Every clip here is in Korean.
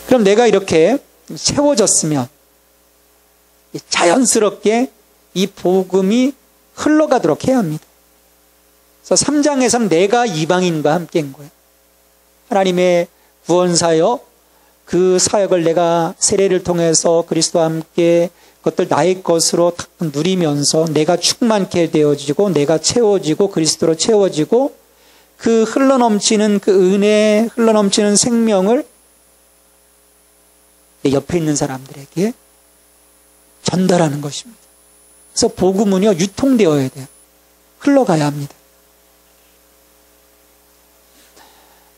그럼 내가 이렇게 채워졌으면 자연스럽게 이 복음이 흘러가도록 해야 합니다. 그래서 3장에서는 내가 이방인과 함께인 거예요. 하나님의 구원사역, 그 사역을 내가 세례를 통해서 그리스도와 함께 그것들 나의 것으로 누리면서 내가 충만케 되어지고 내가 채워지고 그리스도로 채워지고 그 흘러넘치는 그 은혜, 흘러넘치는 생명을 옆에 있는 사람들에게 전달하는 것입니다. 그래서 복음은요, 유통되어야 돼요. 흘러가야 합니다.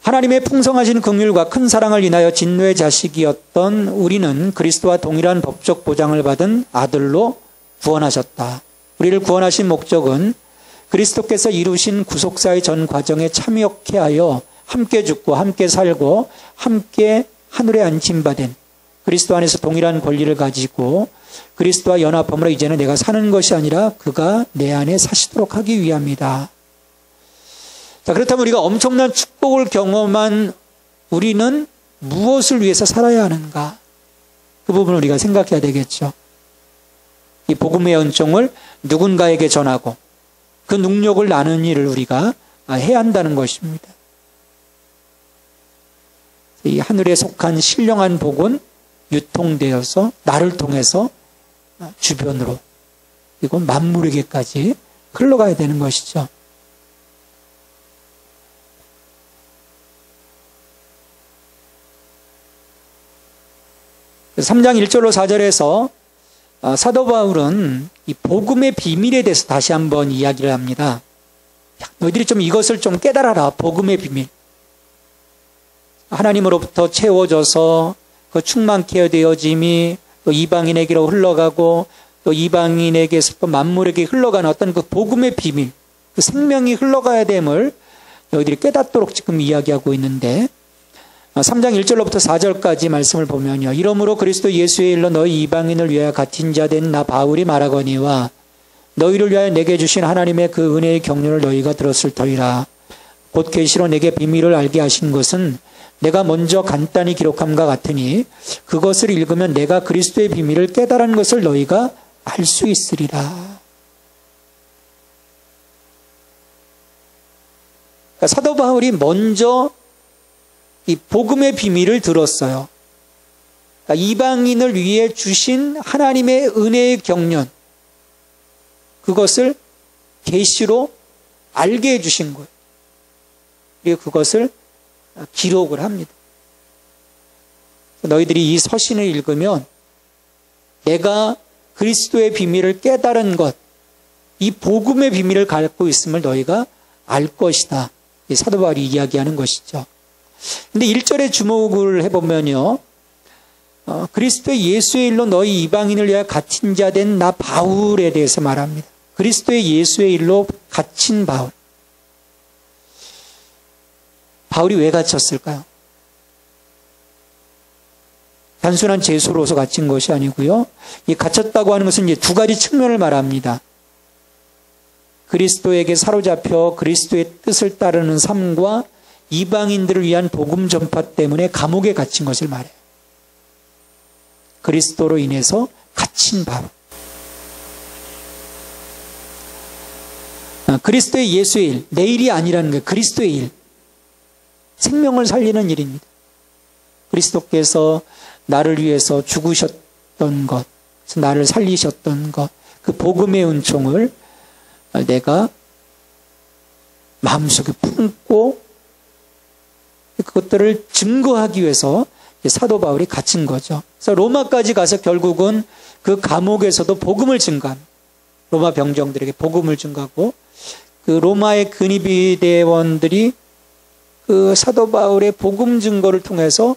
하나님의 풍성하신 긍휼과 큰 사랑을 인하여 진노의 자식이었던 우리는 그리스도와 동일한 법적 보장을 받은 아들로 구원하셨다. 우리를 구원하신 목적은 그리스도께서 이루신 구속사의 전 과정에 참여케 하여 함께 죽고 함께 살고 함께 하늘에 안심받은 그리스도 안에서 동일한 권리를 가지고 그리스도와 연합함으로 이제는 내가 사는 것이 아니라 그가 내 안에 사시도록 하기 위함이다. 자, 그렇다면 우리가 엄청난 축복을 경험한 우리는 무엇을 위해서 살아야 하는가? 그 부분을 우리가 생각해야 되겠죠. 이 복음의 은총을 누군가에게 전하고 그 능력을 나누는 일을 우리가 해야 한다는 것입니다. 이 하늘에 속한 신령한 복은 유통되어서 나를 통해서 주변으로 그리고 만물에게까지 흘러가야 되는 것이죠. 3장 1절로 4절에서 사도 바울은 이 복음의 비밀에 대해서 다시 한번 이야기를 합니다. 야, 너희들이 좀 이것을 좀 깨달아라. 복음의 비밀. 하나님으로부터 채워져서 그 충만케 되어짐이 또 이방인에게로 흘러가고 또 이방인에게서 또 만물에게 흘러가는 어떤 그 복음의 비밀, 그 생명이 흘러가야 됨을 너희들이 깨닫도록 지금 이야기하고 있는데 3장 1절로부터 4절까지 말씀을 보면요. 이러므로 그리스도 예수의 일로 너희 이방인을 위하여 갇힌 자 된 나 바울이 말하거니와 너희를 위하여 내게 주신 하나님의 그 은혜의 경륜을 너희가 들었을 터이라. 곧 계시로 내게 비밀을 알게 하신 것은 내가 먼저 간단히 기록함과 같으니 그것을 읽으면 내가 그리스도의 비밀을 깨달은 것을 너희가 알 수 있으리라. 그러니까 사도 바울이 먼저 이 복음의 비밀을 들었어요. 그러니까 이방인을 위해 주신 하나님의 은혜의 경륜, 그것을 계시로 알게 해주신 거예요. 그리고 그것을 기록을 합니다. 너희들이 이 서신을 읽으면 내가 그리스도의 비밀을 깨달은 것, 이 복음의 비밀을 갖고 있음을 너희가 알 것이다. 사도 바울이 이야기하는 것이죠. 근데 1절에 주목을 해보면요. 그리스도의 예수의 일로 너희 이방인을 위하여 갇힌 자 된 나 바울에 대해서 말합니다. 그리스도의 예수의 일로 갇힌 바울. 바울이 왜 갇혔을까요? 단순한 죄수로서 갇힌 것이 아니고요. 이 갇혔다고 하는 것은 이제 두 가지 측면을 말합니다. 그리스도에게 사로잡혀 그리스도의 뜻을 따르는 삶과 이방인들을 위한 복음 전파 때문에 감옥에 갇힌 것을 말해요. 그리스도로 인해서 갇힌 바울. 그리스도의 예수의 일, 내 일이 아니라는 거예요. 그리스도의 일. 생명을 살리는 일입니다. 그리스도께서 나를 위해서 죽으셨던 것, 나를 살리셨던 것, 그 복음의 은총을 내가 마음속에 품고 그것들을 증거하기 위해서 사도 바울이 갇힌 거죠. 그래서 로마까지 가서 결국은 그 감옥에서도 복음을 증거합니다. 로마 병정들에게 복음을 증거하고 그 로마의 근위비대원들이 그 사도 바울의 복음 증거를 통해서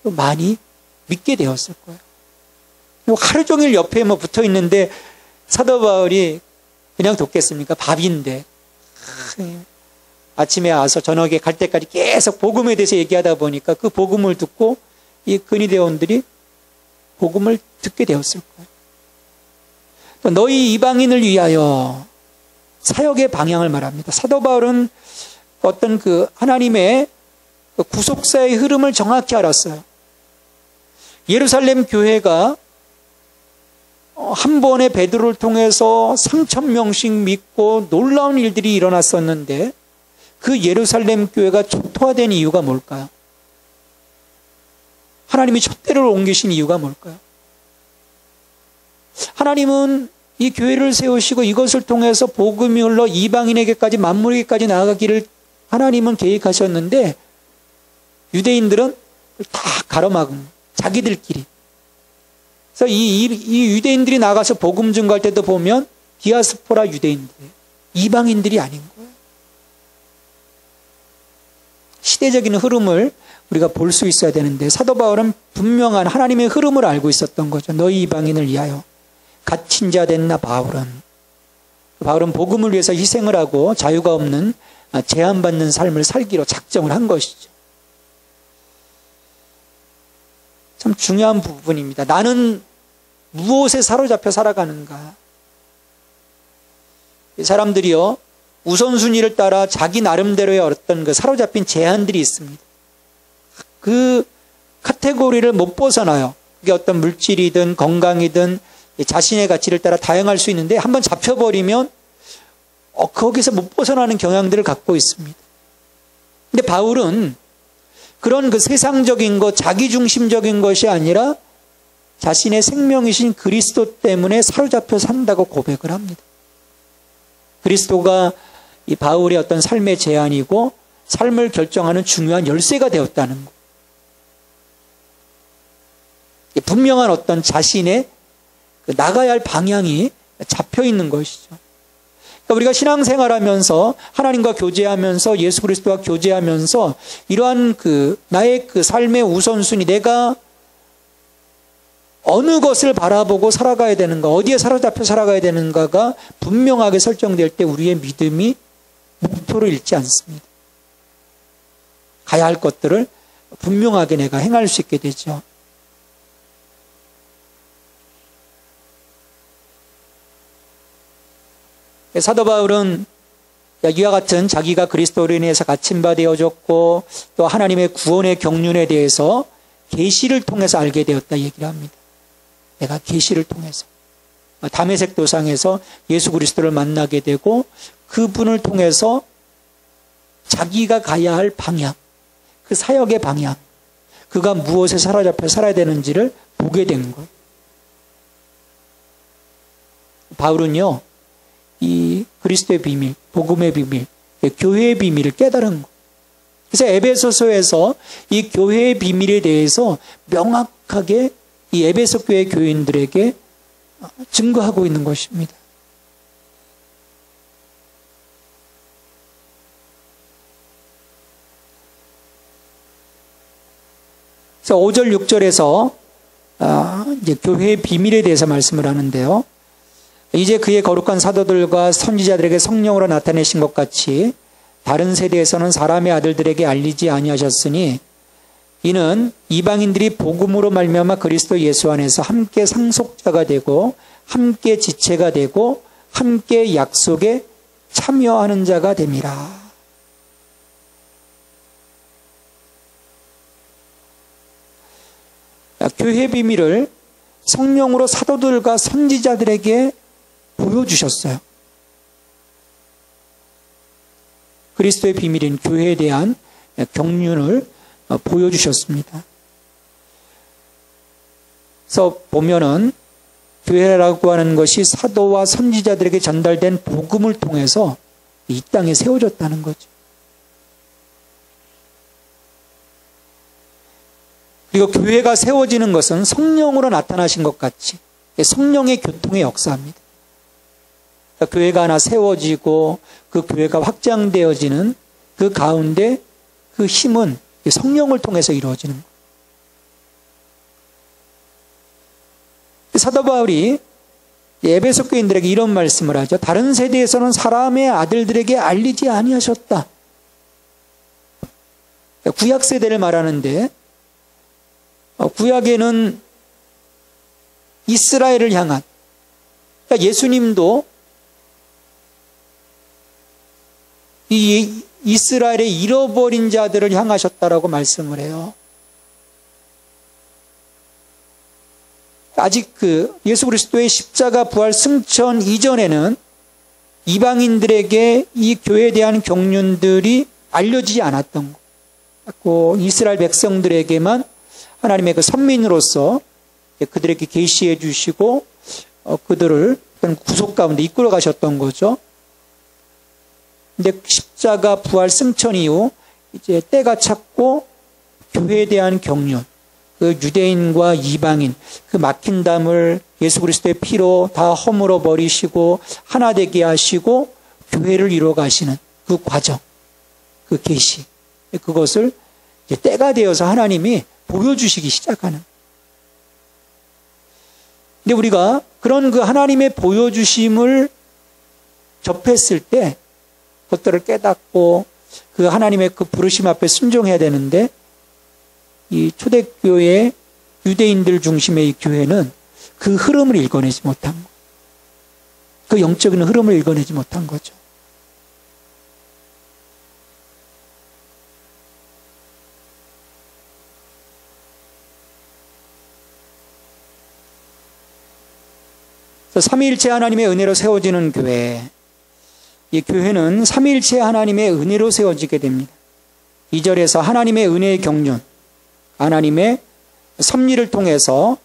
많이 믿게 되었을 거예요. 하루 종일 옆에 붙어 있는데 사도 바울이 그냥 돕겠습니까? 밥인데. 아침에 와서 저녁에 갈 때까지 계속 복음에 대해서 얘기하다 보니까 그 복음을 듣고 이 근위대원들이 복음을 듣게 되었을 거예요. 너희 이방인을 위하여 사역의 방향을 말합니다. 사도 바울은 어떤 그 하나님의 구속사의 흐름을 정확히 알았어요. 예루살렘 교회가 한 번에 베드로를 통해서 3,000명씩 믿고 놀라운 일들이 일어났었는데 그 예루살렘 교회가 초토화된 이유가 뭘까요? 하나님이 촛대를 옮기신 이유가 뭘까요? 하나님은 이 교회를 세우시고 이것을 통해서 복음이 흘러 이방인에게까지 만물에게까지 나아가기를 하나님은 계획하셨는데 유대인들은 다 가로막은 자기들끼리. 그래서 이 유대인들이 나가서 복음 증거할 때도 보면 디아스포라 유대인들, 이방인들이 아닌 거예요. 시대적인 흐름을 우리가 볼 수 있어야 되는데 사도 바울은 분명한 하나님의 흐름을 알고 있었던 거죠. 너희 이방인을 위하여 갇힌 자 됐나 바울은 복음을 위해서 희생을 하고 자유가 없는 제한받는 삶을 살기로 작정을 한 것이죠. 참 중요한 부분입니다. 나는 무엇에 사로잡혀 살아가는가? 이 사람들이요, 우선순위를 따라 자기 나름대로의 어떤 그 사로잡힌 제한들이 있습니다. 그 카테고리를 못 벗어나요. 그게 어떤 물질이든 건강이든 자신의 가치를 따라 다양할 수 있는데 한번 잡혀버리면 거기서 못 벗어나는 경향들을 갖고 있습니다. 근데 바울은 그런 그 세상적인 것, 자기중심적인 것이 아니라 자신의 생명이신 그리스도 때문에 사로잡혀 산다고 고백을 합니다. 그리스도가 이 바울의 어떤 삶의 제안이고 삶을 결정하는 중요한 열쇠가 되었다는 것. 분명한 어떤 자신의 나가야 할 방향이 잡혀 있는 것이죠. 그러니까 우리가 신앙생활하면서 하나님과 교제하면서 예수 그리스도와 교제하면서 이러한 나의 삶의 우선순위, 내가 어느 것을 바라보고 살아가야 되는가, 어디에 사로잡혀 살아가야 되는가가 분명하게 설정될 때 우리의 믿음이 목표를 잃지 않습니다. 가야 할 것들을 분명하게 내가 행할 수 있게 되죠. 사도 바울은 이와 같은 자기가 그리스도로 인해서 갇힌 바 되어졌고 또 하나님의 구원의 경륜에 대해서 계시를 통해서 알게 되었다 얘기를 합니다. 내가 계시를 통해서 다메섹 도상에서 예수 그리스도를 만나게 되고 그분을 통해서 자기가 가야 할 방향, 그 사역의 방향, 그가 무엇에 사로잡혀 살아야 되는지를 보게 된 거예요. 바울은요, 이 그리스도의 비밀, 복음의 비밀, 교회의 비밀을 깨달은 거예요. 그래서 에베소서에서 이 교회의 비밀에 대해서 명확하게 이 에베소 교회 교인들에게 증거하고 있는 것입니다. 그래서 5절, 6절에서 이제 교회의 비밀에 대해서 말씀을 하는데요. 이제 그의 거룩한 사도들과 선지자들에게 성령으로 나타내신 것 같이 다른 세대에서는 사람의 아들들에게 알리지 아니하셨으니 이는 이방인들이 복음으로 말미암아 그리스도 예수 안에서 함께 상속자가 되고 함께 지체가 되고 함께 약속에 참여하는 자가 됨이라. 교회 비밀을 성령으로 사도들과 선지자들에게 보여주셨어요. 그리스도의 비밀인 교회에 대한 경륜을 보여주셨습니다. 그래서 보면은 교회라고 하는 것이 사도와 선지자들에게 전달된 복음을 통해서 이 땅에 세워졌다는 거죠. 그리고 교회가 세워지는 것은 성령으로 나타나신 것 같이 성령의 교통의 역사입니다. 그러니까 교회가 하나 세워지고 그 교회가 확장되어지는 그 가운데 그 힘은 성령을 통해서 이루어지는 거예요. 사도 바울이 에베소 교인들에게 이런 말씀을 하죠. 다른 세대에서는 사람의 아들들에게 알리지 아니하셨다. 구약 세대를 말하는데 구약에는 이스라엘을 향한, 그러니까 예수님도 이 이스라엘의 잃어버린 자들을 향하셨다라고 말씀을 해요. 아직 예수 그리스도의 십자가 부활 승천 이전에는 이방인들에게 이 교회에 대한 경륜들이 알려지지 않았던 거. 이스라엘 백성들에게만 하나님의 선민으로서 그들에게 계시해 주시고 그들을 구속 가운데 이끌어 가셨던 거죠. 근데 십자가 부활 승천 이후 이제 때가 찼고 교회에 대한 경륜, 유대인과 이방인, 막힌 담을 예수 그리스도의 피로 다 허물어 버리시고 하나 되게 하시고 교회를 이루어 가시는 그 과정, 그 계시, 그것을 이제 때가 되어서 하나님이 보여주시기 시작하는. 근데 우리가 그런 하나님의 보여주심을 접했을 때 그것들을 깨닫고 하나님의 부르심 앞에 순종해야 되는데, 이 초대교회 유대인들 중심의 이 교회는 그 흐름을 읽어내지 못한 거. 그 영적인 흐름을 읽어내지 못한 거죠. 삼위일체 하나님의 은혜로 세워지는 교회. 이 교회는 삼위일체 하나님의 은혜로 세워지게 됩니다. 2절에서 하나님의 은혜의 경륜, 하나님의 섭리를 통해서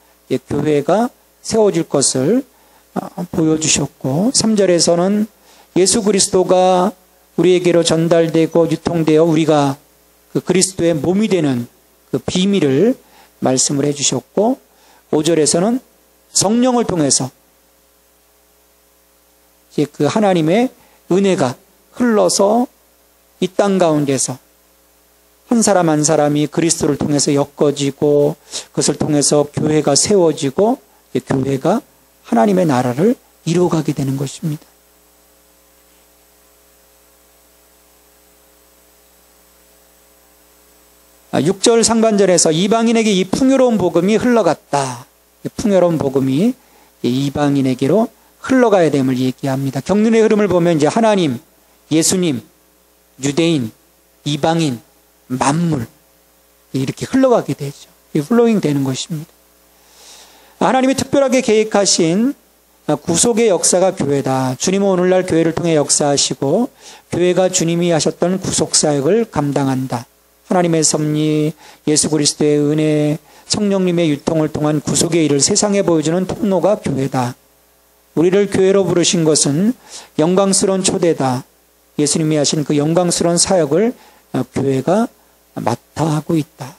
교회가 세워질 것을 보여주셨고, 3절에서는 예수 그리스도가 우리에게로 전달되고 유통되어 우리가 그리스도의 몸이 되는 비밀을 말씀을 해주셨고, 5절에서는 성령을 통해서 이제 하나님의 은혜가 흘러서 이 땅 가운데서 한 사람 한 사람이 그리스도를 통해서 엮어지고 그것을 통해서 교회가 세워지고 교회가 하나님의 나라를 이루어가게 되는 것입니다. 아, 6절 상반절에서 이방인에게 이 풍요로운 복음이 흘러갔다. 풍요로운 복음이 이방인에게로 흘러가야 됨을 얘기합니다. 경륜의 흐름을 보면 이제 하나님, 예수님, 유대인, 이방인, 만물 이렇게 흘러가게 되죠. 플로잉 되는 것입니다. 하나님이 특별하게 계획하신 구속의 역사가 교회다. 주님은 오늘날 교회를 통해 역사하시고 교회가 주님이 하셨던 구속사역을 감당한다. 하나님의 섭리, 예수 그리스도의 은혜, 성령님의 유통을 통한 구속의 일을 세상에 보여주는 통로가 교회다. 우리를 교회로 부르신 것은 영광스러운 초대다. 예수님이 하신 그 영광스러운 사역을 교회가 맡아 하고 있다.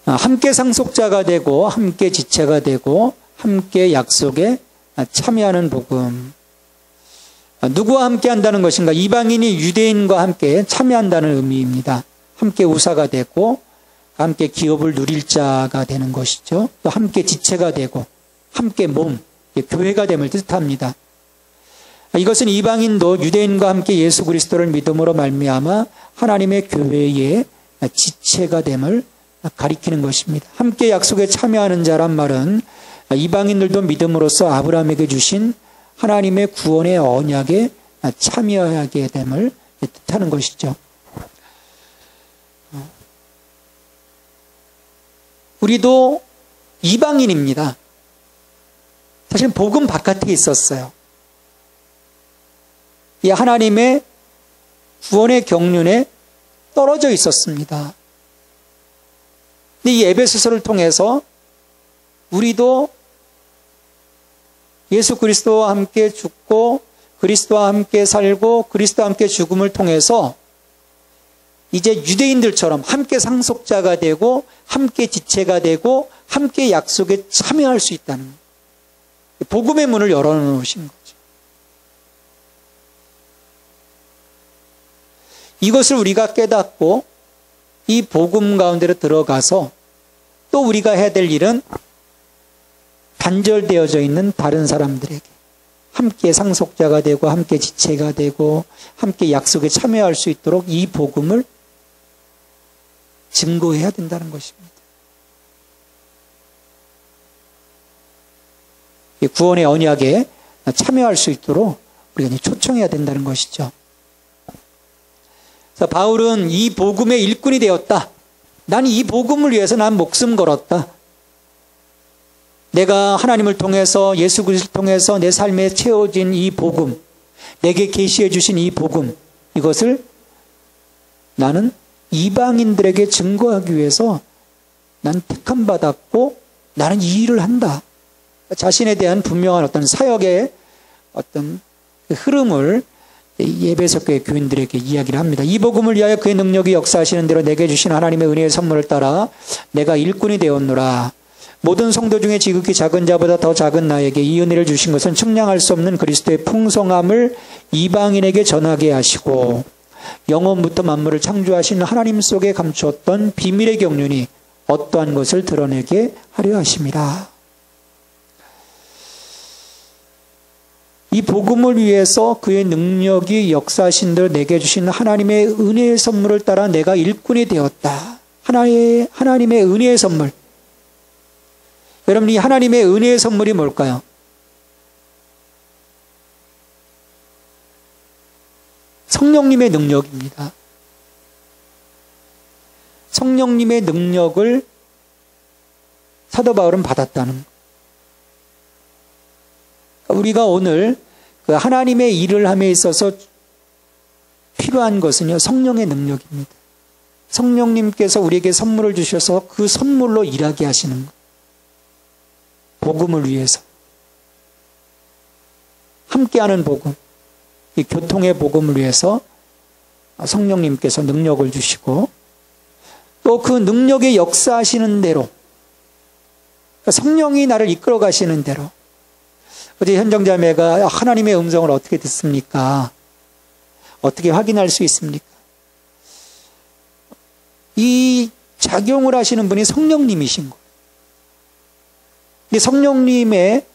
함께 상속자가 되고 함께 지체가 되고 함께 약속에 참여하는 복음. 누구와 함께 한다는 것인가? 이방인이 유대인과 함께 참여한다는 의미입니다. 함께 우사가 되고 함께 기업을 누릴 자가 되는 것이죠. 또 함께 지체가 되고 함께 몸, 교회가 됨을 뜻합니다. 이것은 이방인도 유대인과 함께 예수 그리스도를 믿음으로 말미암아 하나님의 교회의 지체가 됨을 가리키는 것입니다. 함께 약속에 참여하는 자란 말은 이방인들도 믿음으로써 아브라함에게 주신 하나님의 구원의 언약에 참여하게 됨을 뜻하는 것이죠. 우리도 이방인입니다. 사실 복음 바깥에 있었어요. 이 하나님의 구원의 경륜에 떨어져 있었습니다. 근데 이 에베소서를 통해서 우리도 예수 그리스도와 함께 죽고 그리스도와 함께 살고 그리스도와 함께 죽음을 통해서 이제 유대인들처럼 함께 상속자가 되고 함께 지체가 되고 함께 약속에 참여할 수 있다는 거예요. 복음의 문을 열어놓으신 거죠. 이것을 우리가 깨닫고 이 복음 가운데로 들어가서 또 우리가 해야 될 일은 단절되어져 있는 다른 사람들에게 함께 상속자가 되고 함께 지체가 되고 함께 약속에 참여할 수 있도록 이 복음을 증거해야 된다는 것입니다. 구원의 언약에 참여할 수 있도록 우리가 초청해야 된다는 것이죠. 그래서 바울은 이 복음의 일꾼이 되었다. 난 이 복음을 위해서 난 목숨 걸었다. 내가 하나님을 통해서 예수 그리스도를 통해서 내 삶에 채워진 이 복음, 내게 계시해 주신 이 복음, 이것을 나는 이방인들에게 증거하기 위해서 난 택함 받았고 나는 이 일을 한다. 자신에 대한 분명한 어떤 사역의 어떤 흐름을 에베소 교회 교인들에게 이야기를 합니다. 이 복음을 위하여 그의 능력이 역사하시는 대로 내게 주신 하나님의 은혜의 선물을 따라 내가 일꾼이 되었노라. 모든 성도 중에 지극히 작은 자보다 더 작은 나에게 이 은혜를 주신 것은 측량할 수 없는 그리스도의 풍성함을 이방인에게 전하게 하시고 영원부터 만물을 창조하신 하나님 속에 감추었던 비밀의 경륜이 어떠한 것을 드러내게 하려 하심이라. 이 복음을 위해서 그의 능력이 역사하신 대로 내게 주신 하나님의 은혜의 선물을 따라 내가 일꾼이 되었다. 하나님의 은혜의 선물. 여러분, 이 하나님의 은혜의 선물이 뭘까요? 성령님의 능력입니다. 성령님의 능력을 사도 바울은 받았다는 것. 우리가 오늘 그 하나님의 일을 함에 있어서 필요한 것은요, 성령의 능력입니다. 성령님께서 우리에게 선물을 주셔서 그 선물로 일하게 하시는 것. 복음을 위해서. 함께하는 복음. 이 교통의 복음을 위해서 성령님께서 능력을 주시고 또 그 능력의 역사하시는 대로 성령이 나를 이끌어 가시는 대로 어제 현정자매가 하나님의 음성을 어떻게 듣습니까? 어떻게 확인할 수 있습니까? 이 작용을 하시는 분이 성령님이신 거예요. 근데 성령님의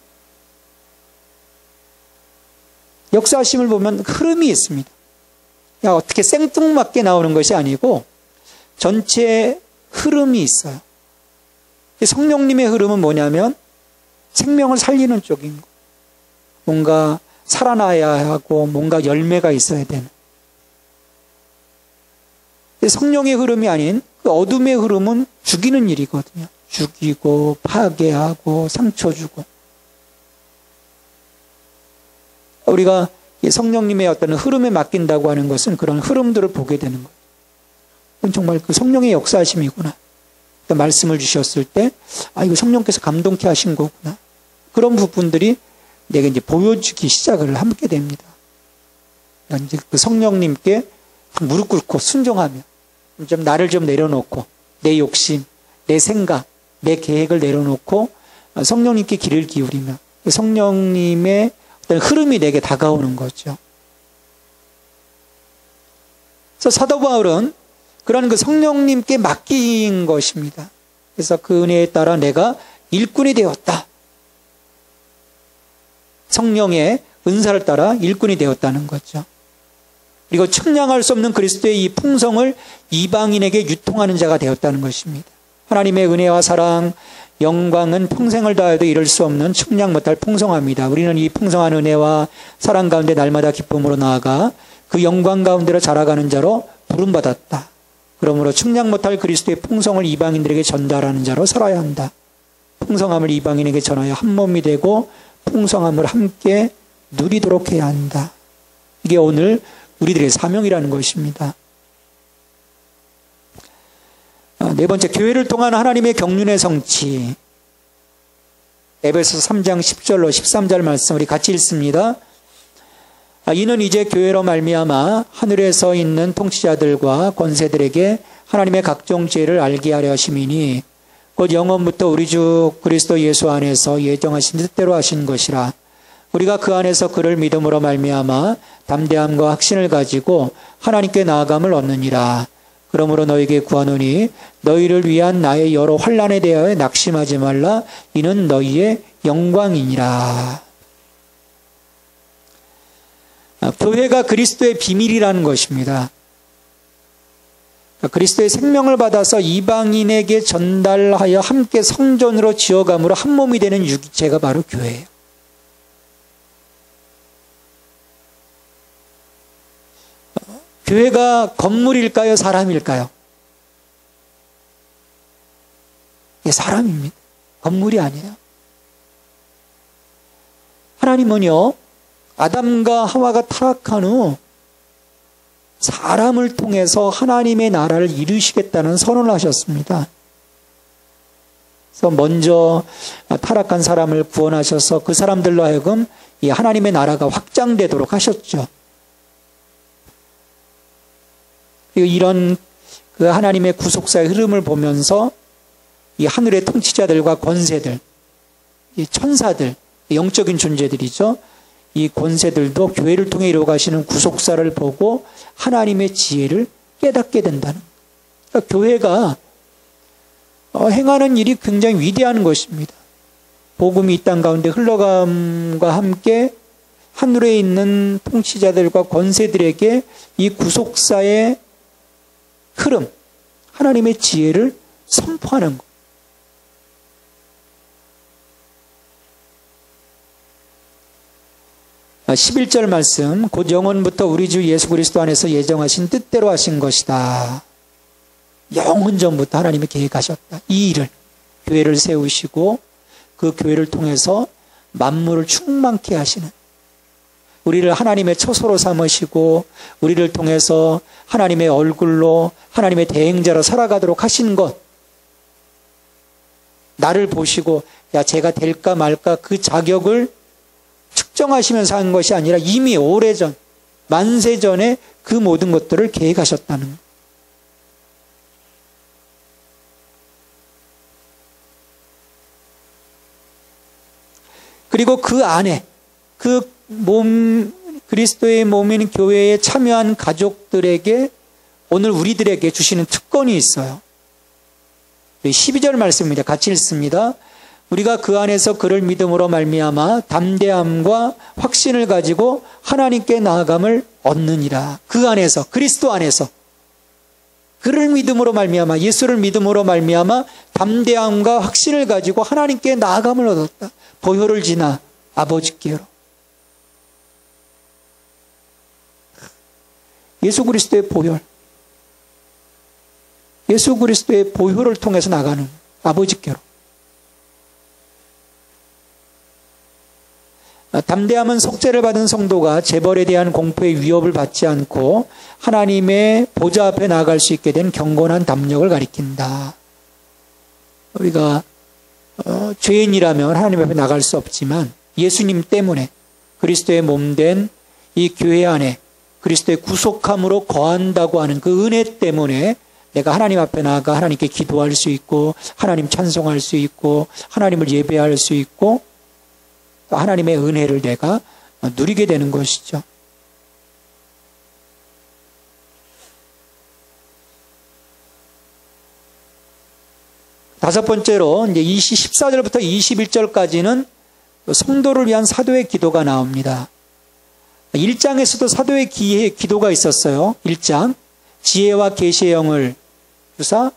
역사하심을 보면 흐름이 있습니다. 그냥 어떻게 생뚱맞게 나오는 것이 아니고 전체 흐름이 있어요. 성령님의 흐름은 뭐냐면 생명을 살리는 쪽인 거예요. 뭔가 살아나야 하고 뭔가 열매가 있어야 되는. 성령의 흐름이 아닌 그 어둠의 흐름은 죽이는 일이거든요. 죽이고 파괴하고 상처 주고. 우리가 성령님의 어떤 흐름에 맡긴다고 하는 것은 그런 흐름들을 보게 되는 거예요. 그건 정말 그 성령의 역사하심이구나. 말씀을 주셨을 때, 이거 성령께서 감동케 하신 거구나. 그런 부분들이 내가 이제 보여주기 시작을 하게 됩니다. 그러니까 이제 그 성령님께 무릎 꿇고 순종하며, 좀 나를 좀 내려놓고, 내 욕심, 내 생각, 내 계획을 내려놓고, 성령님께 귀를 기울이며, 성령님의 어떤 흐름이 내게 다가오는 거죠. 그래서 사도 바울은 그런 그 성령님께 맡긴 것입니다. 그래서 그 은혜에 따라 내가 일꾼이 되었다. 성령의 은사를 따라 일꾼이 되었다는 거죠. 그리고 측량할 수 없는 그리스도의 이 풍성을 이방인에게 유통하는 자가 되었다는 것입니다. 하나님의 은혜와 사랑, 영광은 평생을 다해도 이룰 수 없는 측량 못할 풍성함이다. 우리는 이 풍성한 은혜와 사랑 가운데 날마다 기쁨으로 나아가 그 영광 가운데로 자라가는 자로 부름받았다. 그러므로 측량 못할 그리스도의 풍성을 이방인들에게 전달하는 자로 살아야 한다. 풍성함을 이방인에게 전하여 한 몸이 되고 풍성함을 함께 누리도록 해야 한다. 이게 오늘 우리들의 사명이라는 것입니다. 네 번째, 교회를 통한 하나님의 경륜의 성취. 에베소서 3장 10절로 13절 말씀 우리 같이 읽습니다. 이는 이제 교회로 말미암아 하늘에서 있는 통치자들과 권세들에게 하나님의 각종 지혜를 알게 하려 하심이니 곧 영원부터 우리 주 그리스도 예수 안에서 예정하신 뜻대로 하신 것이라. 우리가 그 안에서 그를 믿음으로 말미암아 담대함과 확신을 가지고 하나님께 나아감을 얻느니라. 그러므로 너에게 구하노니 너희를 위한 나의 여러 환난에 대하여 낙심하지 말라. 이는 너희의 영광이니라. 교회가 그리스도의 비밀이라는 것입니다. 그리스도의 생명을 받아서 이방인에게 전달하여 함께 성전으로 지어감으로 한 몸이 되는 유기체가 바로 교회예요. 교회가 건물일까요? 사람일까요? 예, 사람입니다. 건물이 아니에요. 하나님은요, 아담과 하와가 타락한 후 사람을 통해서 하나님의 나라를 이루시겠다는 선언을 하셨습니다. 그래서 먼저 타락한 사람을 구원하셔서 그 사람들로 하여금 이 하나님의 나라가 확장되도록 하셨죠. 그리고 이런 그 하나님의 구속사의 흐름을 보면서 이 하늘의 통치자들과 권세들, 이 천사들, 영적인 존재들이죠. 이 권세들도 교회를 통해 이루어가시는 구속사를 보고 하나님의 지혜를 깨닫게 된다는 거예요. 그러니까 교회가 행하는 일이 굉장히 위대한 것입니다. 복음이 이 땅 가운데 흘러감과 함께 하늘에 있는 통치자들과 권세들에게 이 구속사의 흐름, 하나님의 지혜를 선포하는 것. 11절 말씀, 곧 영원부터 우리 주 예수 그리스도 안에서 예정하신 뜻대로 하신 것이다. 영원 전부터 하나님이 계획하셨다. 이 일을, 교회를 세우시고 그 교회를 통해서 만물을 충만케 하시는, 우리를 하나님의 처소로 삼으시고 우리를 통해서 하나님의 얼굴로 하나님의 대행자로 살아가도록 하신 것, 나를 보시고 야 제가 될까 말까 그 자격을 측정하시면서 한 것이 아니라 이미 오래전, 만세전에 그 모든 것들을 계획하셨다는 것. 그리고 그 안에 그 그리스도의 몸인 교회에 참여한 가족들에게 오늘 우리들에게 주시는 특권이 있어요. 12절 말씀입니다. 같이 읽습니다. 우리가 그 안에서 그를 믿음으로 말미암아 담대함과 확신을 가지고 하나님께 나아감을 얻느니라. 그 안에서, 그리스도 안에서 그를 믿음으로 말미암아, 예수를 믿음으로 말미암아 담대함과 확신을 가지고 하나님께 나아감을 얻었다. 보혈을 지나 아버지께로. 예수 그리스도의 보혈, 예수 그리스도의 보혈을 통해서 나가는 아버지께로. 담대함은 속죄를 받은 성도가 재벌에 대한 공포의 위협을 받지 않고 하나님의 보좌 앞에 나아갈 수 있게 된 경건한 담력을 가리킨다. 우리가 죄인이라면 하나님 앞에 나갈 수 없지만 예수님 때문에 그리스도의 몸된 이 교회 안에 그리스도의 구속함으로 거한다고 하는 그 은혜 때문에 내가 하나님 앞에 나아가 하나님께 기도할 수 있고 하나님 찬송할 수 있고 하나님을 예배할 수 있고 하나님의 은혜를 내가 누리게 되는 것이죠. 다섯 번째로 이제 14절부터 21절까지는 성도를 위한 사도의 기도가 나옵니다. 1장에서도 사도의 기도가 있었어요. 1장 지혜와 계시의 영을 주사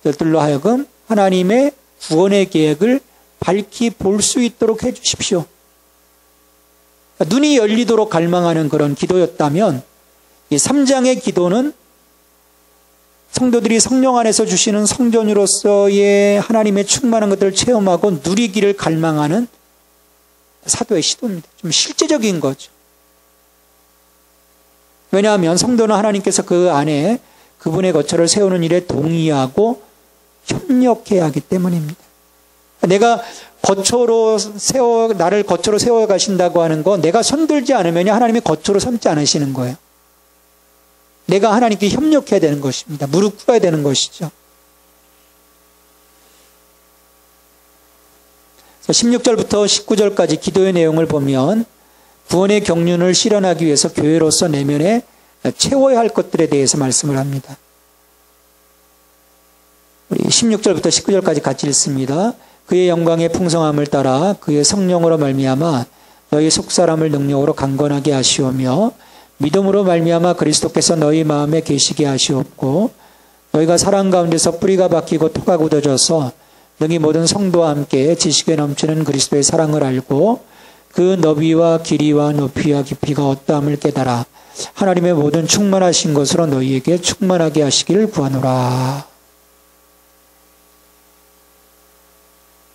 들로 하여금 하나님의 구원의 계획을 밝히 볼 수 있도록 해 주십시오. 눈이 열리도록 갈망하는 그런 기도였다면 이 3장의 기도는 성도들이 성령 안에서 주시는 성전으로서의 하나님의 충만한 것들을 체험하고 누리기를 갈망하는 사도의 시도입니다. 좀 실제적인 거죠. 왜냐하면 성도는 하나님께서 그 안에 그분의 거처를 세우는 일에 동의하고 협력해야 하기 때문입니다. 내가 나를 거처로 세워 가신다고 하는 거, 내가 손들지 않으면 하나님이 거처로 삼지 않으시는 거예요. 내가 하나님께 협력해야 되는 것입니다. 무릎 꿇어야 되는 것이죠. 16절부터 19절까지 기도의 내용을 보면 구원의 경륜을 실현하기 위해서 교회로서 내면에 채워야 할 것들에 대해서 말씀을 합니다. 우리 16절부터 19절까지 같이 읽습니다. 그의 영광의 풍성함을 따라 그의 성령으로 말미암아 너희 속사람을 능력으로 강건하게 하시오며 믿음으로 말미암아 그리스도께서 너희 마음에 계시게 하시옵고 너희가 사랑 가운데서 뿌리가 박히고 토가 굳어져서 능히 모든 성도와 함께 지식에 넘치는 그리스도의 사랑을 알고 그 너비와 길이와 높이와 깊이가 어떠함을 깨달아 하나님의 모든 충만하신 것으로 너희에게 충만하게 하시기를 구하노라.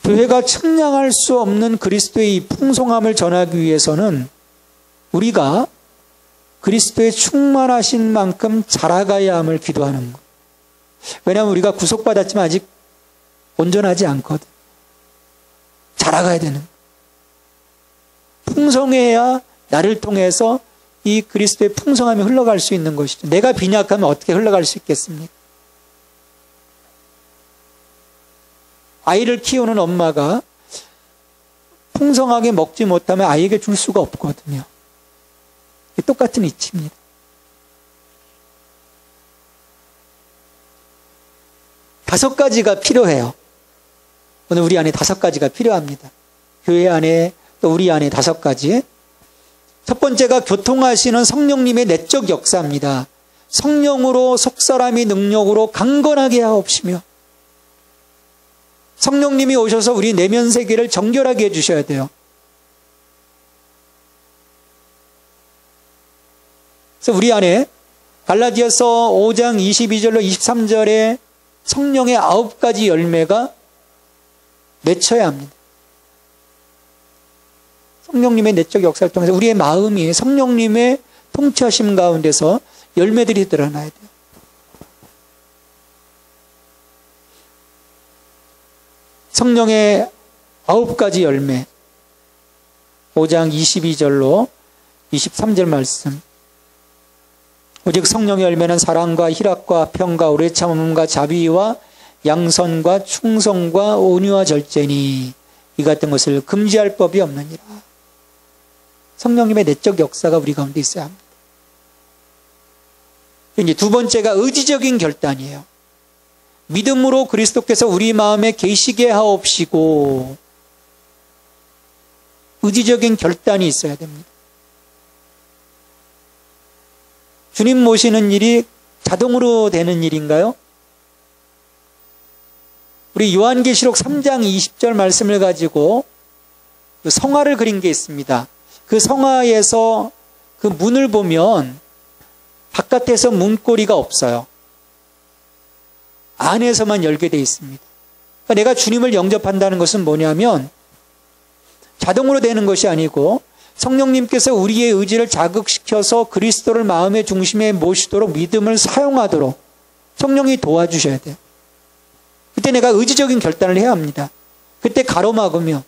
교회가 측량할 수 없는 그리스도의 이 풍성함을 전하기 위해서는 우리가 그리스도의 충만하신 만큼 자라가야 함을 기도하는 것. 왜냐하면 우리가 구속받았지만 아직 온전하지 않거든. 자라가야 되는 것. 풍성해야 나를 통해서 이 그리스도의 풍성함이 흘러갈 수 있는 것이죠. 내가 빈약하면 어떻게 흘러갈 수 있겠습니까? 아이를 키우는 엄마가 풍성하게 먹지 못하면 아이에게 줄 수가 없거든요. 똑같은 이치입니다. 다섯 가지가 필요해요. 오늘 우리 안에 다섯 가지가 필요합니다. 교회 안에 또 우리 안에 다섯 가지. 첫 번째가 교통하시는 성령님의 내적 역사입니다. 성령으로 속사람이 능력으로 강건하게 하옵시며, 성령님이 오셔서 우리 내면 세계를 정결하게 해주셔야 돼요. 그래서 우리 안에 갈라디아서 5장 22절로 23절에 성령의 9가지 열매가 맺혀야 합니다. 성령님의 내적 역사를 통해서 우리의 마음이 성령님의 통치하심 가운데서 열매들이 드러나야 돼요. 성령의 9가지 열매, 5장 22절로 23절 말씀. 오직 성령의 열매는 사랑과 희락과 평과 오래 참음과 자비와 양선과 충성과 온유와 절제니 이 같은 것을 금지할 법이 없느니라. 성령님의 내적 역사가 우리 가운데 있어야 합니다. 이제 두 번째가 의지적인 결단이에요. 믿음으로 그리스도께서 우리 마음에 계시게 하옵시고, 의지적인 결단이 있어야 됩니다. 주님 모시는 일이 자동으로 되는 일인가요? 우리 요한계시록 3장 20절 말씀을 가지고 성화를 그린 게 있습니다. 그 성화에서 그 문을 보면 바깥에서 문고리가 없어요. 안에서만 열게 되어 있습니다. 그러니까 내가 주님을 영접한다는 것은 뭐냐면 자동으로 되는 것이 아니고 성령님께서 우리의 의지를 자극시켜서 그리스도를 마음의 중심에 모시도록 믿음을 사용하도록 성령이 도와주셔야 돼요. 그때 내가 의지적인 결단을 해야 합니다. 그때 가로막으며,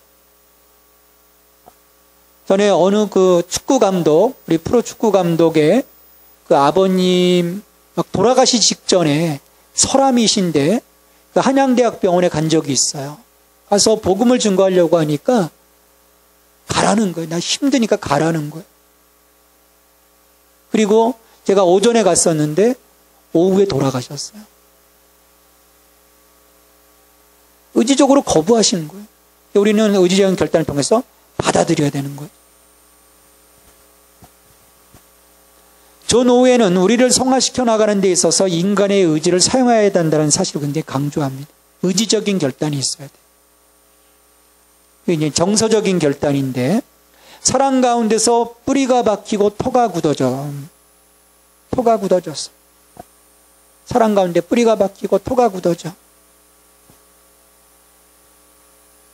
전에 어느 그 축구 감독, 우리 프로 축구 감독의 그 아버님 막 돌아가시 직전에 설암이신데 그 한양대학병원에 간 적이 있어요. 가서 복음을 증거하려고 하니까 가라는 거예요. 나 힘드니까 가라는 거예요. 그리고 제가 오전에 갔었는데 오후에 돌아가셨어요. 의지적으로 거부하시는 거예요. 우리는 의지적인 결단을 통해서 받아들여야 되는 거예요. 존 오웬은 우리를 성화시켜 나가는 데 있어서 인간의 의지를 사용해야 된다는 사실을 굉장히 강조합니다. 의지적인 결단이 있어야 돼요. 이게 정서적인 결단인데, 사랑 가운데서 뿌리가 박히고 토가 굳어졌어. 사랑 가운데 뿌리가 박히고 토가 굳어져.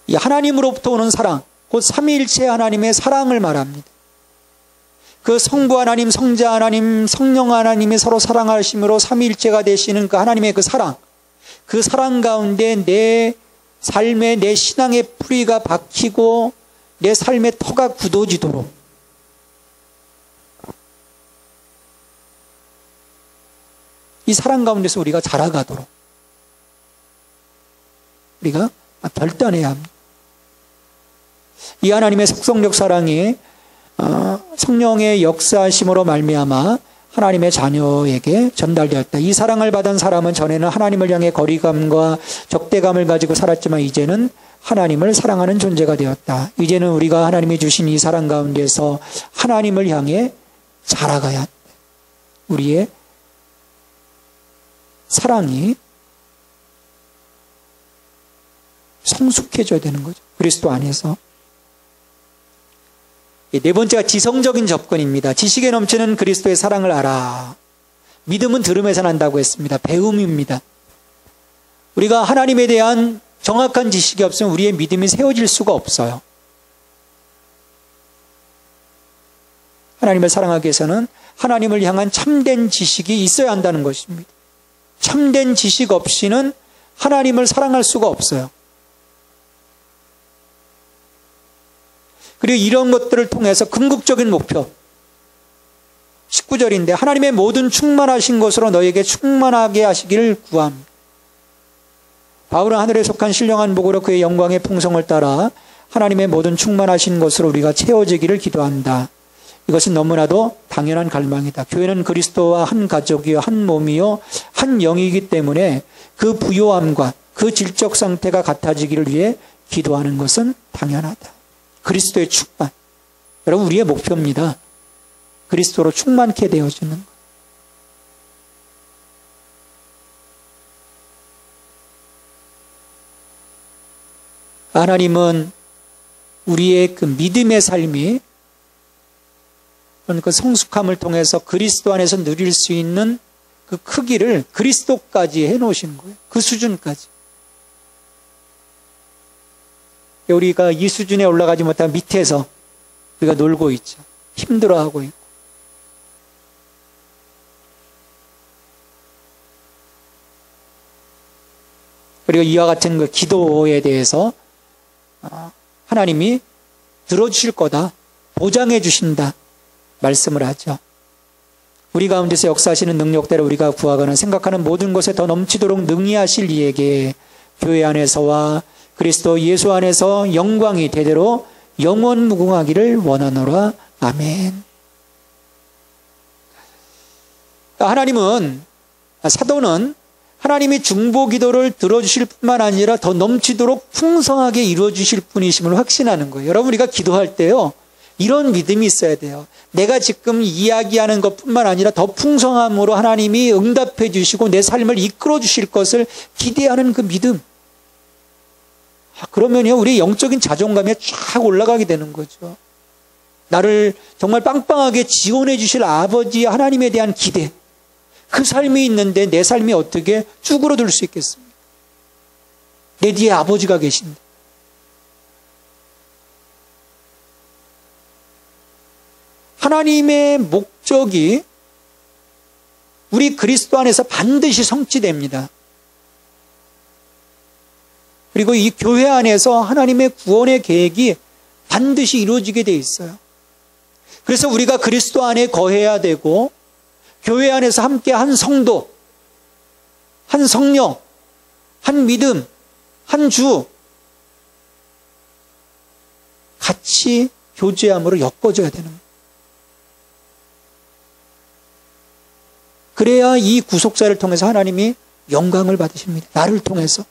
이 하나님으로부터 오는 사랑, 곧 삼위일체 하나님의 사랑을 말합니다. 그 성부 하나님, 성자 하나님, 성령 하나님이 서로 사랑하심으로 삼위일체가 되시는 그 하나님의 그 사랑 가운데 내 삶에, 내 신앙의 뿌리가 박히고 내 삶의 터가 굳어지도록, 이 사랑 가운데서 우리가 자라가도록 우리가 결단해야 합니다. 이 하나님의 속성적 사랑이 성령의 역사심으로 말미암아 하나님의 자녀에게 전달되었다. 이 사랑을 받은 사람은 전에는 하나님을 향해 거리감과 적대감을 가지고 살았지만 이제는 하나님을 사랑하는 존재가 되었다. 이제는 우리가 하나님이 주신 이 사랑 가운데서 하나님을 향해 자라가야 한다. 우리의 사랑이 성숙해져야 되는 거죠. 그리스도 안에서. 네 번째가 지성적인 접근입니다. 지식에 넘치는 그리스도의 사랑을 알아. 믿음은 들음에서 난다고 했습니다. 배움입니다. 우리가 하나님에 대한 정확한 지식이 없으면 우리의 믿음이 세워질 수가 없어요. 하나님을 사랑하기 위해서는 하나님을 향한 참된 지식이 있어야 한다는 것입니다. 참된 지식 없이는 하나님을 사랑할 수가 없어요. 그리고 이런 것들을 통해서 궁극적인 목표 19절인데 하나님의 모든 충만하신 것으로 너에게 충만하게 하시기를 구함. 바울은 하늘에 속한 신령한 복으로 그의 영광의 풍성을 따라 하나님의 모든 충만하신 것으로 우리가 채워지기를 기도한다. 이것은 너무나도 당연한 갈망이다. 교회는 그리스도와 한 가족이요 한 몸이요 한 영이기 때문에 그 부요함과 그 질적 상태가 같아지기를 위해 기도하는 것은 당연하다. 그리스도의 충만. 여러분 우리의 목표입니다. 그리스도로 충만케 되어지는 것. 하나님은 우리의 그 믿음의 삶이 그 성숙함을 통해서 그리스도 안에서 누릴 수 있는 그 크기를 그리스도까지 해놓으신 거예요. 그 수준까지. 우리가 이 수준에 올라가지 못한 밑에서 우리가 놀고 있죠. 힘들어하고 있고. 그리고 이와 같은 그 기도에 대해서 하나님이 들어주실 거다. 보장해 주신다. 말씀을 하죠. 우리 가운데서 역사하시는 능력대로 우리가 구하거나 생각하는 모든 것에 더 넘치도록 능히 하실 이에게 교회 안에서와 그리스도 예수 안에서 영광이 대대로 영원 무궁하기를 원하노라. 아멘. 하나님은 사도는 하나님이 중보 기도를 들어주실 뿐만 아니라 더 넘치도록 풍성하게 이루어주실 분이심을 확신하는 거예요. 여러분 우리가 기도할 때요. 이런 믿음이 있어야 돼요. 내가 지금 이야기하는 것뿐만 아니라 더 풍성함으로 하나님이 응답해 주시고 내 삶을 이끌어 주실 것을 기대하는 그 믿음. 그러면요 우리의 영적인 자존감이 쫙 올라가게 되는 거죠. 나를 정말 빵빵하게 지원해 주실 아버지 하나님에 대한 기대. 그 삶이 있는데 내 삶이 어떻게 쭈그러들 수 있겠습니까? 내 뒤에 아버지가 계신데. 하나님의 목적이 우리 그리스도 안에서 반드시 성취됩니다. 그리고 이 교회 안에서 하나님의 구원의 계획이 반드시 이루어지게 돼 있어요. 그래서 우리가 그리스도 안에 거해야 되고 교회 안에서 함께 한 성도, 한 성령, 한 믿음, 한 주 같이 교제함으로 엮어져야 되는 거예요. 그래야 이 구속사를 통해서 하나님이 영광을 받으십니다. 나를 통해서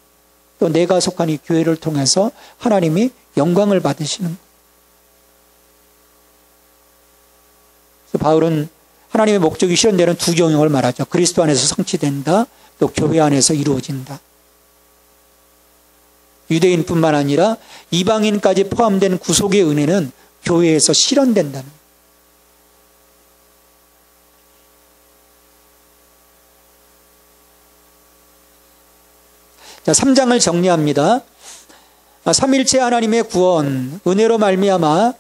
또 내가 속한 이 교회를 통해서 하나님이 영광을 받으시는 거예요. 그래서 바울은 하나님의 목적이 실현되는 두 경영을 말하죠. 그리스도 안에서 성취된다. 또 교회 안에서 이루어진다. 유대인뿐만 아니라 이방인까지 포함된 구속의 은혜는 교회에서 실현된다는 거예요. 자, 3장을 정리합니다. 삼일체 하나님의 구원, 은혜로 말미암아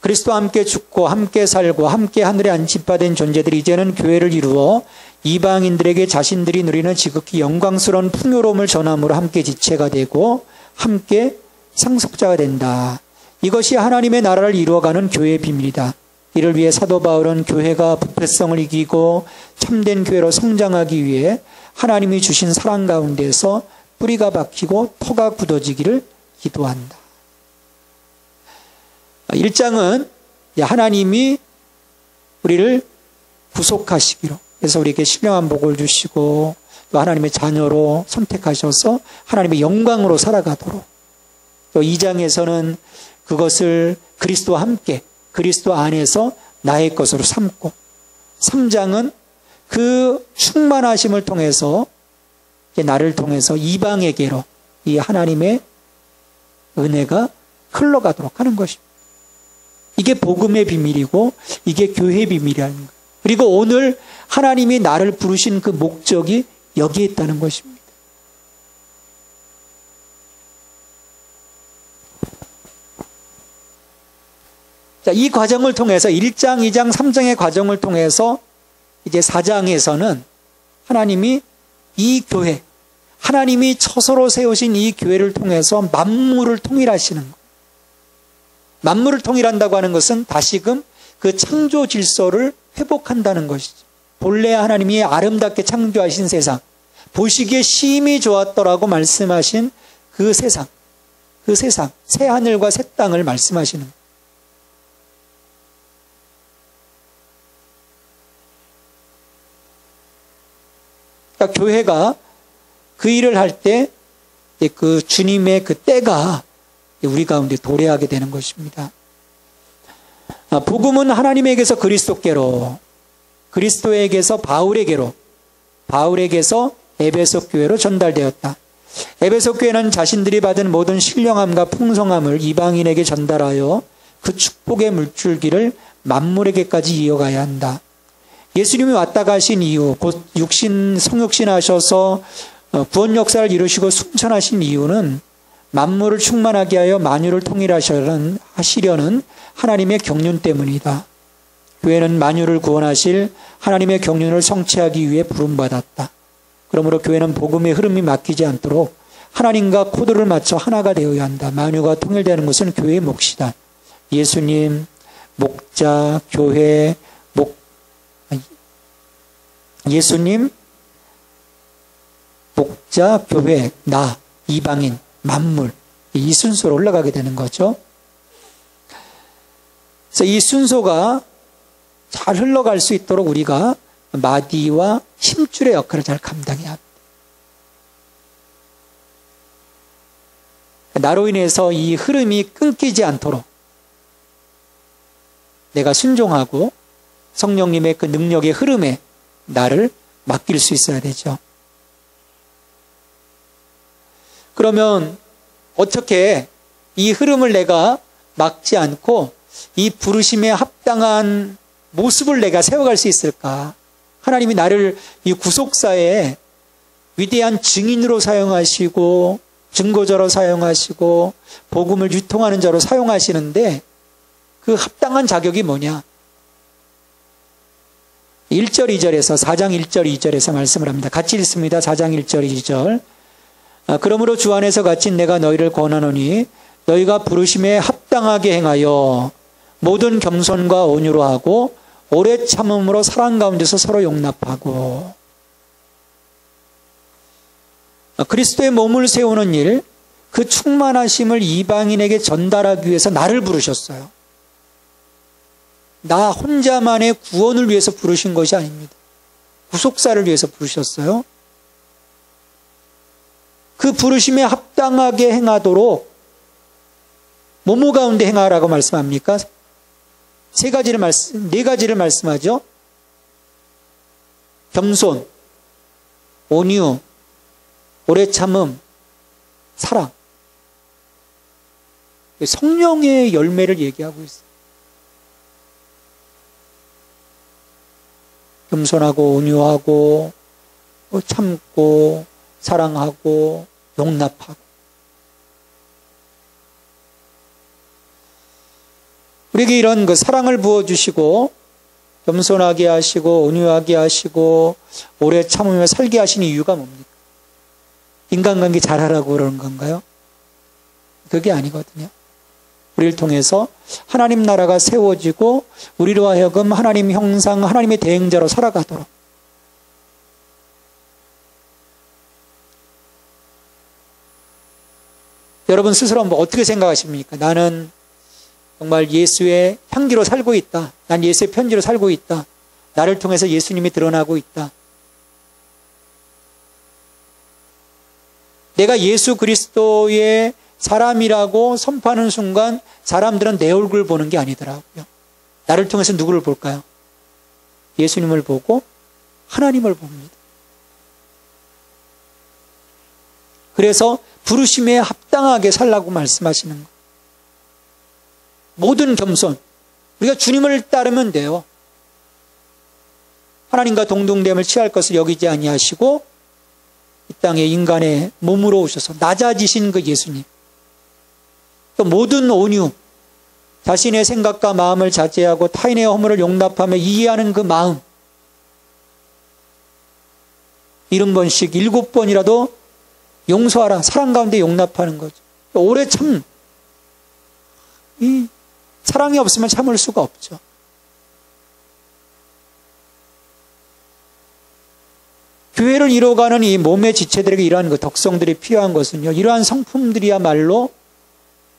그리스도와 함께 죽고 함께 살고 함께 하늘에 안집받은 존재들이 이제는 교회를 이루어 이방인들에게 자신들이 누리는 지극히 영광스러운 풍요로움을 전함으로 함께 지체가 되고 함께 상속자가 된다. 이것이 하나님의 나라를 이루어가는 교회의 비밀이다. 이를 위해 사도 바울은 교회가 부패성을 이기고 참된 교회로 성장하기 위해 하나님이 주신 사랑 가운데서 뿌리가 박히고 토가 굳어지기를 기도한다. 1장은 하나님이 우리를 구속하시기로 해서 우리에게 신령한 복을 주시고 또 하나님의 자녀로 선택하셔서 하나님의 영광으로 살아가도록, 또 2장에서는 그것을 그리스도와 함께 그리스도 안에서 나의 것으로 삼고, 3장은 그 충만하심을 통해서 나를 통해서 이방에게로 이 하나님의 은혜가 흘러가도록 하는 것입니다. 이게 복음의 비밀이고 이게 교회의 비밀이라는 거예요. 그리고 오늘 하나님이 나를 부르신 그 목적이 여기에 있다는 것입니다. 자, 이 과정을 통해서 1장, 2장, 3장의 과정을 통해서 이제 4장에서는 하나님이 이 교회, 하나님이 처소로 세우신 이 교회를 통해서 만물을 통일하시는 거예요. 만물을 통일한다고 하는 것은 다시금 그 창조 질서를 회복한다는 것이죠. 본래 하나님이 아름답게 창조하신 세상, 보시기에 심히 좋았더라고 말씀하신 그 세상, 새 하늘과 새 땅을 말씀하시는 거예요. 그러니까 교회가 그 일을 할 때 그 주님의 그 때가 우리 가운데 도래하게 되는 것입니다. 복음은 하나님에게서 그리스도께로, 그리스도에게서 바울에게로, 바울에게서 에베소 교회로 전달되었다. 에베소 교회는 자신들이 받은 모든 신령함과 풍성함을 이방인에게 전달하여 그 축복의 물줄기를 만물에게까지 이어가야 한다. 예수님이 왔다 가신 이유, 곧 성육신 하셔서 구원 역사를 이루시고 승천하신 이유는 만물을 충만하게 하여 만유를 통일하시려는 하나님의 경륜 때문이다. 교회는 만유를 구원하실 하나님의 경륜을 성취하기 위해 부름받았다. 그러므로 교회는 복음의 흐름이 막히지 않도록 하나님과 코드를 맞춰 하나가 되어야 한다. 만유가 통일되는 것은 교회의 몫이다. 예수님, 목자, 교회, 예수님, 목자, 교회, 나, 이방인, 만물, 이 순서로 올라가게 되는 거죠. 그래서 이 순서가 잘 흘러갈 수 있도록 우리가 마디와 힘줄의 역할을 잘 감당해야 합니다. 나로 인해서 이 흐름이 끊기지 않도록 내가 순종하고 성령님의 그 능력의 흐름에 나를 맡길 수 있어야 되죠. 그러면 어떻게 이 흐름을 내가 막지 않고 이 부르심에 합당한 모습을 내가 세워갈 수 있을까? 하나님이 나를 이 구속사의 위대한 증인으로 사용하시고 증거자로 사용하시고 복음을 유통하는 자로 사용하시는데 그 합당한 자격이 뭐냐? 1절 2절에서 4장 1절 2절에서 말씀을 합니다. 같이 읽습니다. 4장 1절 2절. 그러므로 주 안에서 갇힌 내가 너희를 권하노니 너희가 부르심에 합당하게 행하여 모든 겸손과 온유로 하고 오래 참음으로 사랑 가운데서 서로 용납하고. 그리스도의 몸을 세우는 일, 그 충만하심을 이방인에게 전달하기 위해서 나를 부르셨어요. 나 혼자만의 구원을 위해서 부르신 것이 아닙니다. 구속사를 위해서 부르셨어요. 그 부르심에 합당하게 행하도록 뭐뭐 가운데 행하라고 말씀합니까? 네 가지를 말씀하죠. 겸손, 온유, 오래 참음, 사랑. 성령의 열매를 얘기하고 있어요. 겸손하고 온유하고 참고 사랑하고 용납하고. 우리에게 이런 그 사랑을 부어주시고 겸손하게 하시고 온유하게 하시고 오래 참으며 살게 하시는 이유가 뭡니까? 인간관계 잘하라고 그러는 건가요? 그게 아니거든요. 우리를 통해서 하나님 나라가 세워지고 우리로 하여금 하나님 형상, 하나님의 대행자로 살아가도록. 여러분 스스로 어떻게 생각하십니까? 나는 정말 예수의 향기로 살고 있다. 난 예수의 편지로 살고 있다. 나를 통해서 예수님이 드러나고 있다. 내가 예수 그리스도의 사람이라고 선포하는 순간 사람들은 내 얼굴을 보는 게 아니더라고요. 나를 통해서 누구를 볼까요? 예수님을 보고 하나님을 봅니다. 그래서 부르심에 합당하게 살라고 말씀하시는 거예요. 모든 겸손, 우리가 주님을 따르면 돼요. 하나님과 동등됨을 취할 것을 여기지 아니하시고 이 땅에 인간의 몸으로 오셔서 낮아지신 그 예수님. 또 모든 온유, 자신의 생각과 마음을 자제하고 타인의 허물을 용납하며 이해하는 그 마음. 70번씩 7번이라도 용서하라. 사랑 가운데 용납하는 거죠. 오래 참, 이 사랑이 없으면 참을 수가 없죠. 교회를 이루어가는 이 몸의 지체들에게 이러한 그 덕성들이 필요한 것은요, 이러한 성품들이야말로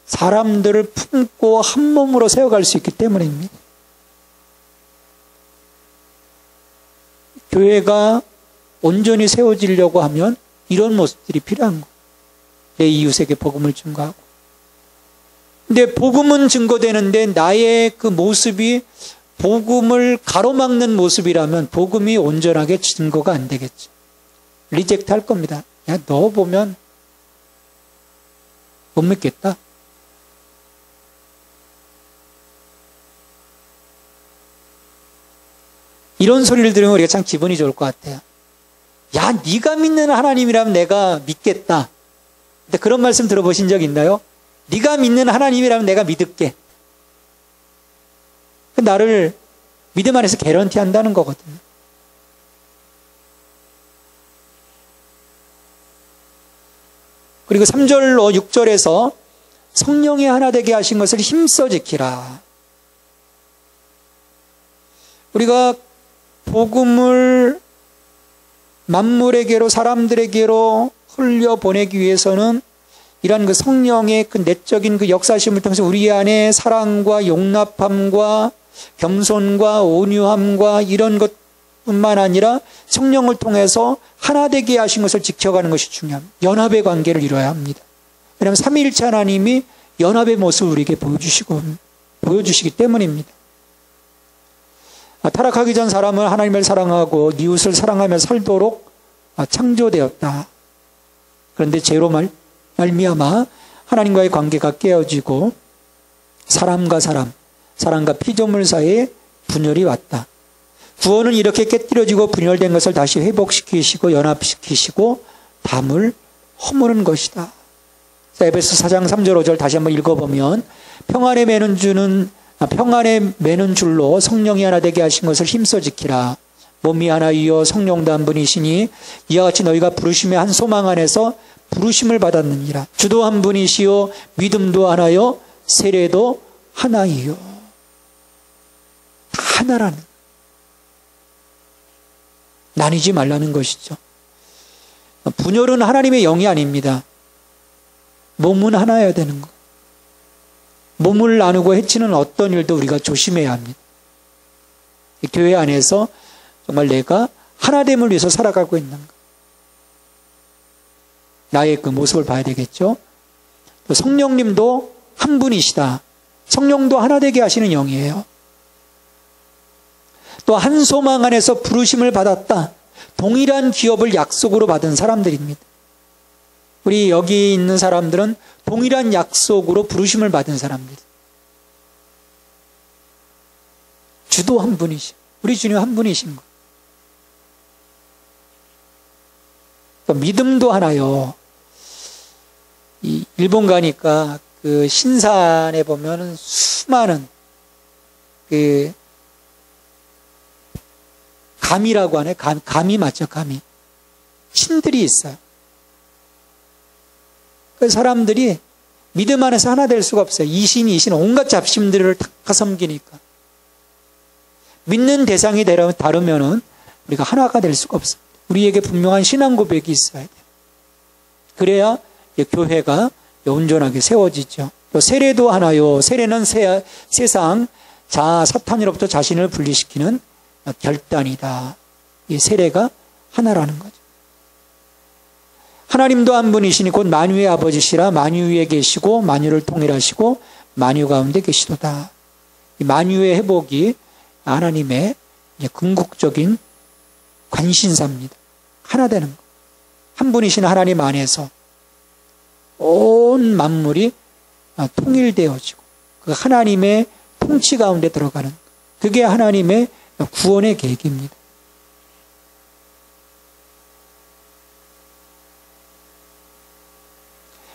사람들을 품고 한 몸으로 세워갈 수 있기 때문입니다. 교회가 온전히 세워지려고 하면 이런 모습들이 필요한 거예요. 내 이웃에게 복음을 증거하고. 근데 복음은 증거되는데 나의 그 모습이 복음을 가로막는 모습이라면 복음이 온전하게 증거가 안 되겠죠. 리젝트 할 겁니다. 야, 너 보면 못 믿겠다. 이런 소리를 들으면 우리가 참 기분이 좋을 것 같아요. 야, 네가 믿는 하나님이라면 내가 믿겠다. 근데 그런 말씀 들어보신 적 있나요? 네가 믿는 하나님이라면 내가 믿을게. 나를 믿음 안에서 개런티 한다는 거거든요. 그리고 3절로 6절에서 성령이 하나 되게 하신 것을 힘써 지키라. 우리가 복음을 만물에게로, 사람들에게로 흘려보내기 위해서는 이러한 그 성령의 그 내적인 그 역사심을 통해서 우리 안에 사랑과 용납함과 겸손과 온유함과 이런 것뿐만 아니라 성령을 통해서 하나 되게 하신 것을 지켜가는 것이 중요합니다. 연합의 관계를 이루어야 합니다. 왜냐하면 삼위일체 하나님이 연합의 모습을 우리에게 보여주시기 때문입니다. 타락하기 전 사람은 하나님을 사랑하고 이웃을 사랑하며 살도록 창조되었다. 그런데 죄로 말미암아 하나님과의 관계가 깨어지고 사람과 사람, 사람과 피조물 사이에 분열이 왔다. 구원은 이렇게 깨뜨려지고 분열된 것을 다시 회복시키시고 연합시키시고 담을 허무는 것이다. 에베소 4장 3절 5절 다시 한번 읽어보면 평안에 매는 줄로 성령이 하나 되게 하신 것을 힘써 지키라. 몸이 하나이요 성령도 한 분이시니 이와 같이 너희가 부르심의 한 소망 안에서 부르심을 받았느니라. 주도 한 분이시요 믿음도 하나요 세례도 하나이요. 다 하나라는, 나뉘지 말라는 것이죠. 분열은 하나님의 영이 아닙니다. 몸은 하나여야 되는 것. 몸을 나누고 해치는 어떤 일도 우리가 조심해야 합니다. 교회 안에서 정말 내가 하나됨을 위해서 살아가고 있는가. 나의 그 모습을 봐야 되겠죠. 또 성령님도 한 분이시다. 성령도 하나 되게 하시는 영이에요. 또 한 소망 안에서 부르심을 받았다. 동일한 기업을 약속으로 받은 사람들입니다. 우리 여기 있는 사람들은 동일한 약속으로 부르심을 받은 사람들. 주도 한 분이시, 우리 주님 한 분이신 거. 또 믿음도 하나요. 이 일본 가니까 그 신산에 보면은 수많은 그 감이라고 하네. 감이 맞죠, 감이. 신들이 있어요. 그 사람들이 믿음 안에서 하나 될 수가 없어요. 이신 온갖 잡심들을 다 섬기니까. 믿는 대상이 다르면은 우리가 하나가 될 수가 없어요. 우리에게 분명한 신앙 고백이 있어야 돼요. 그래야 교회가 온전하게 세워지죠. 또 세례도 하나요. 세례는 세상 사탄으로부터 자신을 분리시키는 결단이다. 이 세례가 하나라는 거죠. 하나님도 한 분이시니 곧 만유의 아버지시라. 만유 위에 계시고 만유를 통일하시고 만유 가운데 계시도다. 이 만유의 회복이 하나님의 궁극적인 관신사입니다. 하나 되는 것. 한 분이신 하나님 안에서 온 만물이 통일되어지고 그 하나님의 통치 가운데 들어가는, 그게 하나님의 구원의 계획입니다.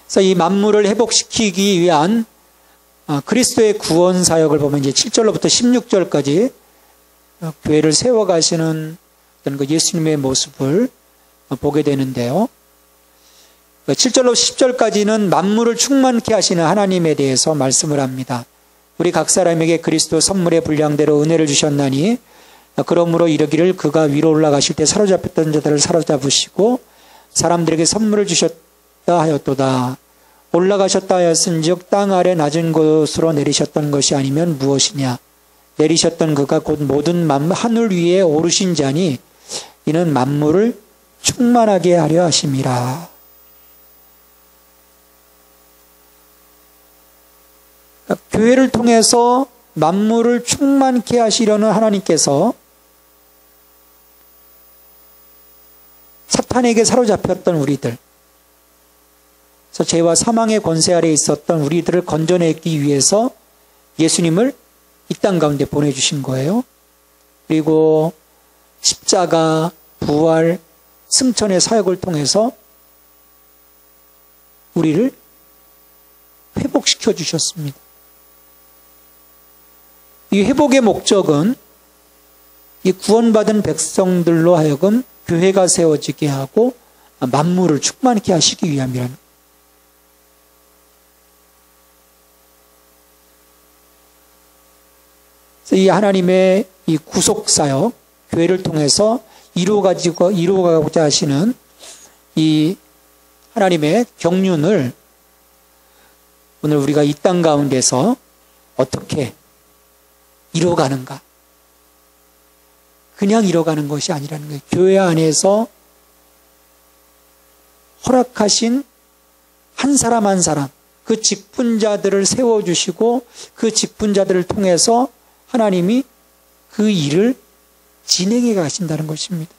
그래서 이 만물을 회복시키기 위한 그리스도의 구원 사역을 보면 이제 7절로부터 16절까지 교회를 세워가시는 어떤 그 예수님의 모습을 보게 되는데요. 7절로 10절까지는 만물을 충만케 하시는 하나님에 대해서 말씀을 합니다. 우리 각 사람에게 그리스도 선물의 분량대로 은혜를 주셨나니 그러므로 이르기를 그가 위로 올라가실 때 사로잡혔던 자들을 사로잡으시고 사람들에게 선물을 주셨다 하였도다. 올라가셨다 하였은즉 땅 아래 낮은 곳으로 내리셨던 것이 아니면 무엇이냐. 내리셨던 그가 곧 모든 하늘 위에 오르신 자니 이는 만물을 충만하게 하려 하심이라. 교회를 통해서 만물을 충만케 하시려는 하나님께서 사탄에게 사로잡혔던 우리들, 그래서 죄와 사망의 권세 아래에 있었던 우리들을 건져내기 위해서 예수님을 이 땅 가운데 보내주신 거예요. 그리고 십자가, 부활, 승천의 사역을 통해서 우리를 회복시켜 주셨습니다. 이 회복의 목적은 이 구원받은 백성들로 하여금 교회가 세워지게 하고 만물을 충만케 하시기 위함이라는 거예요. 이 하나님의 이 구속사역, 교회를 통해서 이루어가고자 하시는 이 하나님의 경륜을 오늘 우리가 이 땅 가운데서 어떻게 이루어가는가. 그냥 이루어가는 것이 아니라는 거예요. 교회 안에서 허락하신 한 사람 한 사람, 그 직분자들을 세워주시고 그 직분자들을 통해서 하나님이 그 일을 진행해 가신다는 것입니다.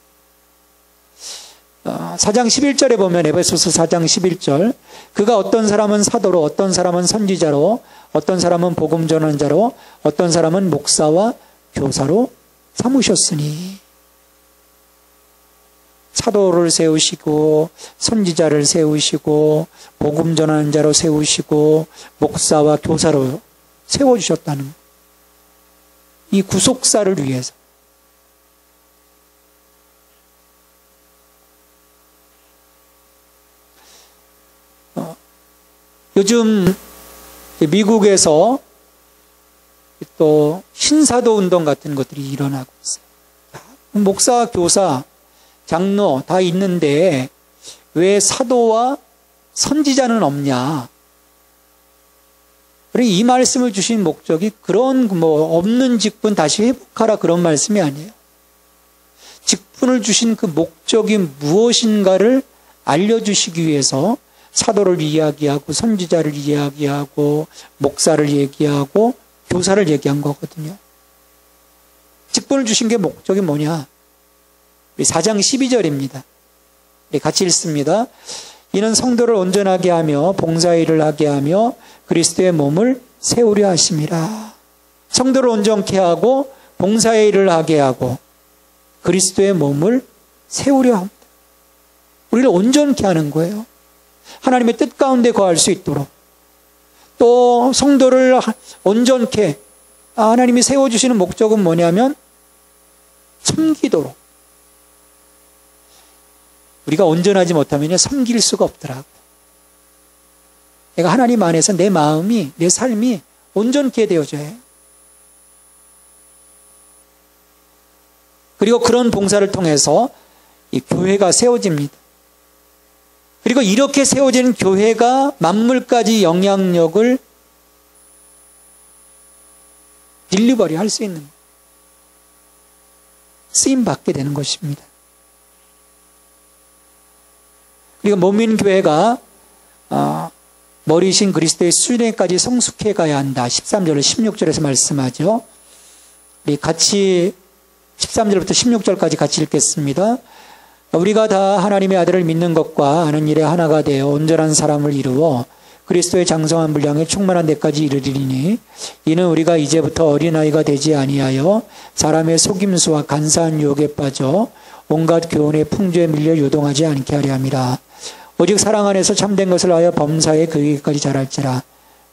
4장 11절에 보면 에베소서 4장 11절 그가 어떤 사람은 사도로 어떤 사람은 선지자로 어떤 사람은 복음 전환자로 어떤 사람은 목사와 교사로 삼으셨으니 사도를 세우시고 선지자를 세우시고 복음 전환자로 세우시고 목사와 교사로 세워주셨다는 이 구속사를 위해서 요즘 미국에서 또 신사도 운동 같은 것들이 일어나고 있어요. 목사, 교사, 장로 다 있는데 왜 사도와 선지자는 없냐? 그리고 이 말씀을 주신 목적이 그런 없는 직분 다시 회복하라 그런 말씀이 아니에요. 직분을 주신 그 목적이 무엇인가를 알려주시기 위해서 사도를 이야기하고 선지자를 이야기하고 목사를 얘기하고 교사를 얘기한 거거든요. 직분을 주신 게 목적이 뭐냐? 4장 12절입니다. 같이 읽습니다. 이는 성도를 온전하게 하며 봉사의 일을 하게 하며 그리스도의 몸을 세우려 하심이라. 성도를 온전케 하고 봉사의 일을 하게 하고 그리스도의 몸을 세우려 합니다. 우리를 온전케 하는 거예요. 하나님의 뜻 가운데 거할 수 있도록 또 성도를 온전케 하나님이 세워주시는 목적은 뭐냐면 섬기도록. 우리가 온전하지 못하면 섬길 수가 없더라고요. 내가 하나님 안에서 내 마음이 내 삶이 온전케 되어져야 해요. 그리고 그런 봉사를 통해서 이 교회가 세워집니다. 그리고 이렇게 세워진 교회가 만물까지 영향력을 딜리버리 할 수 있는 쓰임받게 되는 것입니다. 그리고 몸인 교회가 머리신 그리스도의 수련까지 성숙해 가야 한다. 13절로 16절에서 말씀하죠. 우리 같이 13절부터 16절까지 같이 읽겠습니다. 우리가 다 하나님의 아들을 믿는 것과 아는 일에 하나가 되어 온전한 사람을 이루어 그리스도의 장성한 분량에 충만한 데까지 이르리니 이는 우리가 이제부터 어린아이가 되지 아니하여 사람의 속임수와 간사한 유혹에 빠져 온갖 교훈의 풍조에 밀려 요동하지 않게 하려 함이라. 오직 사랑 안에서 참된 것을 하여 범사에 그에게까지 자랄지라.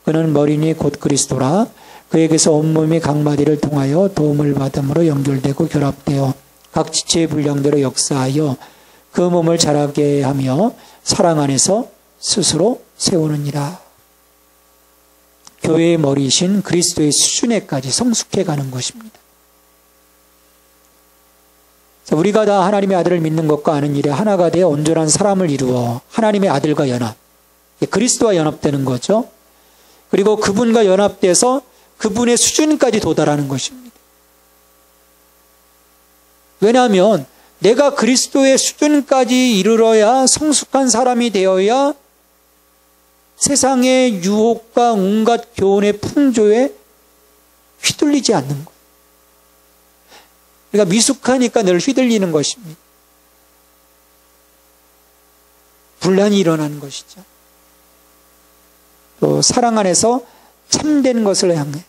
그는 머리니 곧 그리스도라. 그에게서 온몸이 각 마디를 통하여 도움을 받음으로 연결되고 결합되어 각 지체의 분량대로 역사하여 그 몸을 자라게 하며 사랑 안에서 스스로 세우느니라. 교회의 머리이신 그리스도의 수준에까지 성숙해가는 것입니다. 우리가 다 하나님의 아들을 믿는 것과 아는 일에 하나가 되어 온전한 사람을 이루어 하나님의 아들과 연합, 그리스도와 연합되는 거죠. 그리고 그분과 연합돼서 그분의 수준까지 도달하는 것입니다. 왜냐하면 내가 그리스도의 수준까지 이르러야 성숙한 사람이 되어야 세상의 유혹과 온갖 교훈의 풍조에 휘둘리지 않는 거예요. 그러니까 미숙하니까 늘 휘둘리는 것입니다. 분란이 일어나는 것이죠. 또 사랑 안에서 참된 것을 향해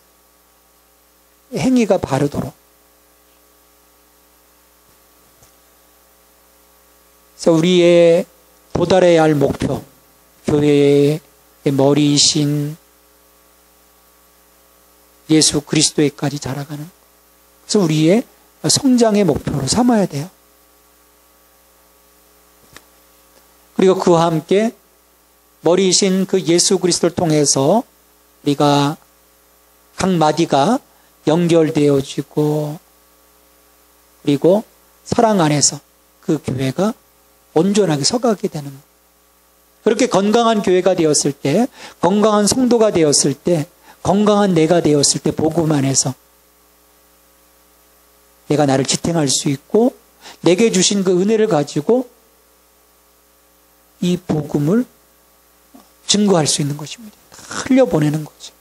행위가 바르도록. 그래서 우리의 도달해야 할 목표, 교회의 머리이신 예수 그리스도에까지 자라가는, 그래서 우리의 성장의 목표로 삼아야 돼요. 그리고 그와 함께 머리이신 그 예수 그리스도를 통해서 우리가 각 마디가 연결되어지고 그리고 사랑 안에서 그 교회가 온전하게 서가게 되는 거예요. 그렇게 건강한 교회가 되었을 때, 건강한 성도가 되었을 때, 건강한 내가 되었을 때 복음 안에서 내가 나를 지탱할 수 있고 내게 주신 그 은혜를 가지고 이 복음을 증거할 수 있는 것입니다. 흘려보내는 거죠.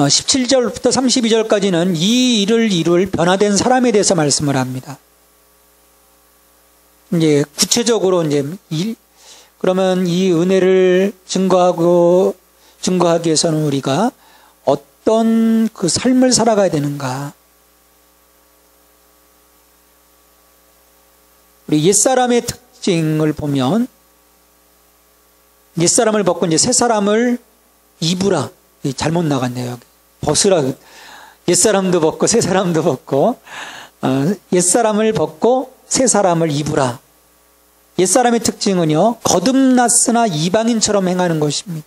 어, 17절부터 32절까지는 이 일을 이룰 변화된 사람에 대해서 말씀을 합니다. 이제 구체적으로 그러면 이 은혜를 증거하기 위해서는 우리가 어떤 그 삶을 살아가야 되는가? 우리 옛사람의 특징을 보면 옛사람을 벗고 이제 새 사람을 입으라. 잘못 나갔네요. 여기. 벗으라. 옛사람도 벗고 새 사람도 벗고 옛사람을 벗고 새 사람을 입으라. 옛사람의 특징은요, 거듭났으나 이방인처럼 행하는 것입니다.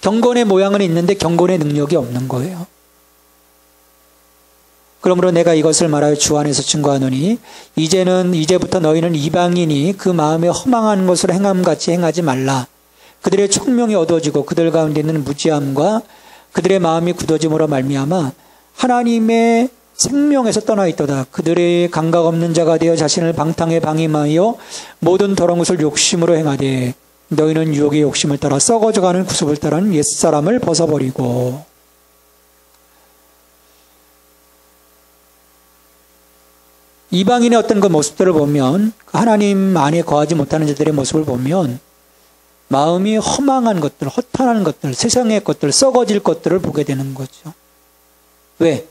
경건의 모양은 있는데 경건의 능력이 없는 거예요. 그러므로 내가 이것을 말하여 주 안에서 증거하노니 이제부터 너희는 이방인이 그 마음에 허망한 것을 행함같이 행하지 말라. 그들의 총명이 어두워지고 그들 가운데 있는 무지함과 그들의 마음이 굳어짐으로 말미암아 하나님의 생명에서 떠나 있도다. 그들의 감각 없는 자가 되어 자신을 방탕에 방임하여 모든 더러운 것을 욕심으로 행하되 너희는 유혹의 욕심을 따라 썩어져가는 구습을 따르는 옛사람을 벗어버리고. 이방인의 어떤 그 모습들을 보면, 하나님 안에 거하지 못하는 자들의 모습을 보면 마음이 허망한 것들, 허탄한 것들, 세상의 것들, 썩어질 것들을 보게 되는 거죠. 왜?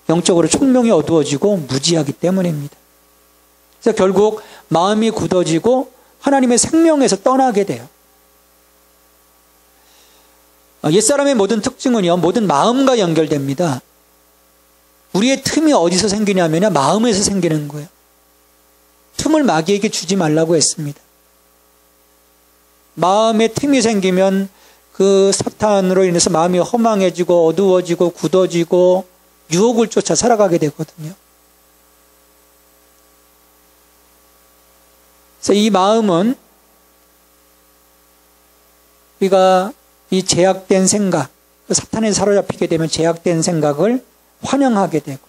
영적으로 총명이 어두워지고 무지하기 때문입니다. 그래서 결국 마음이 굳어지고 하나님의 생명에서 떠나게 돼요. 옛사람의 모든 특징은요, 모든 마음과 연결됩니다. 우리의 틈이 어디서 생기냐면요, 마음에서 생기는 거예요. 틈을 마귀에게 주지 말라고 했습니다. 마음에 틈이 생기면 그 사탄으로 인해서 마음이 허망해지고 어두워지고 굳어지고 유혹을 쫓아 살아가게 되거든요. 그래서 이 마음은 우리가 이 제약된 생각, 사탄에 사로잡히게 되면 제약된 생각을 환영하게 되고,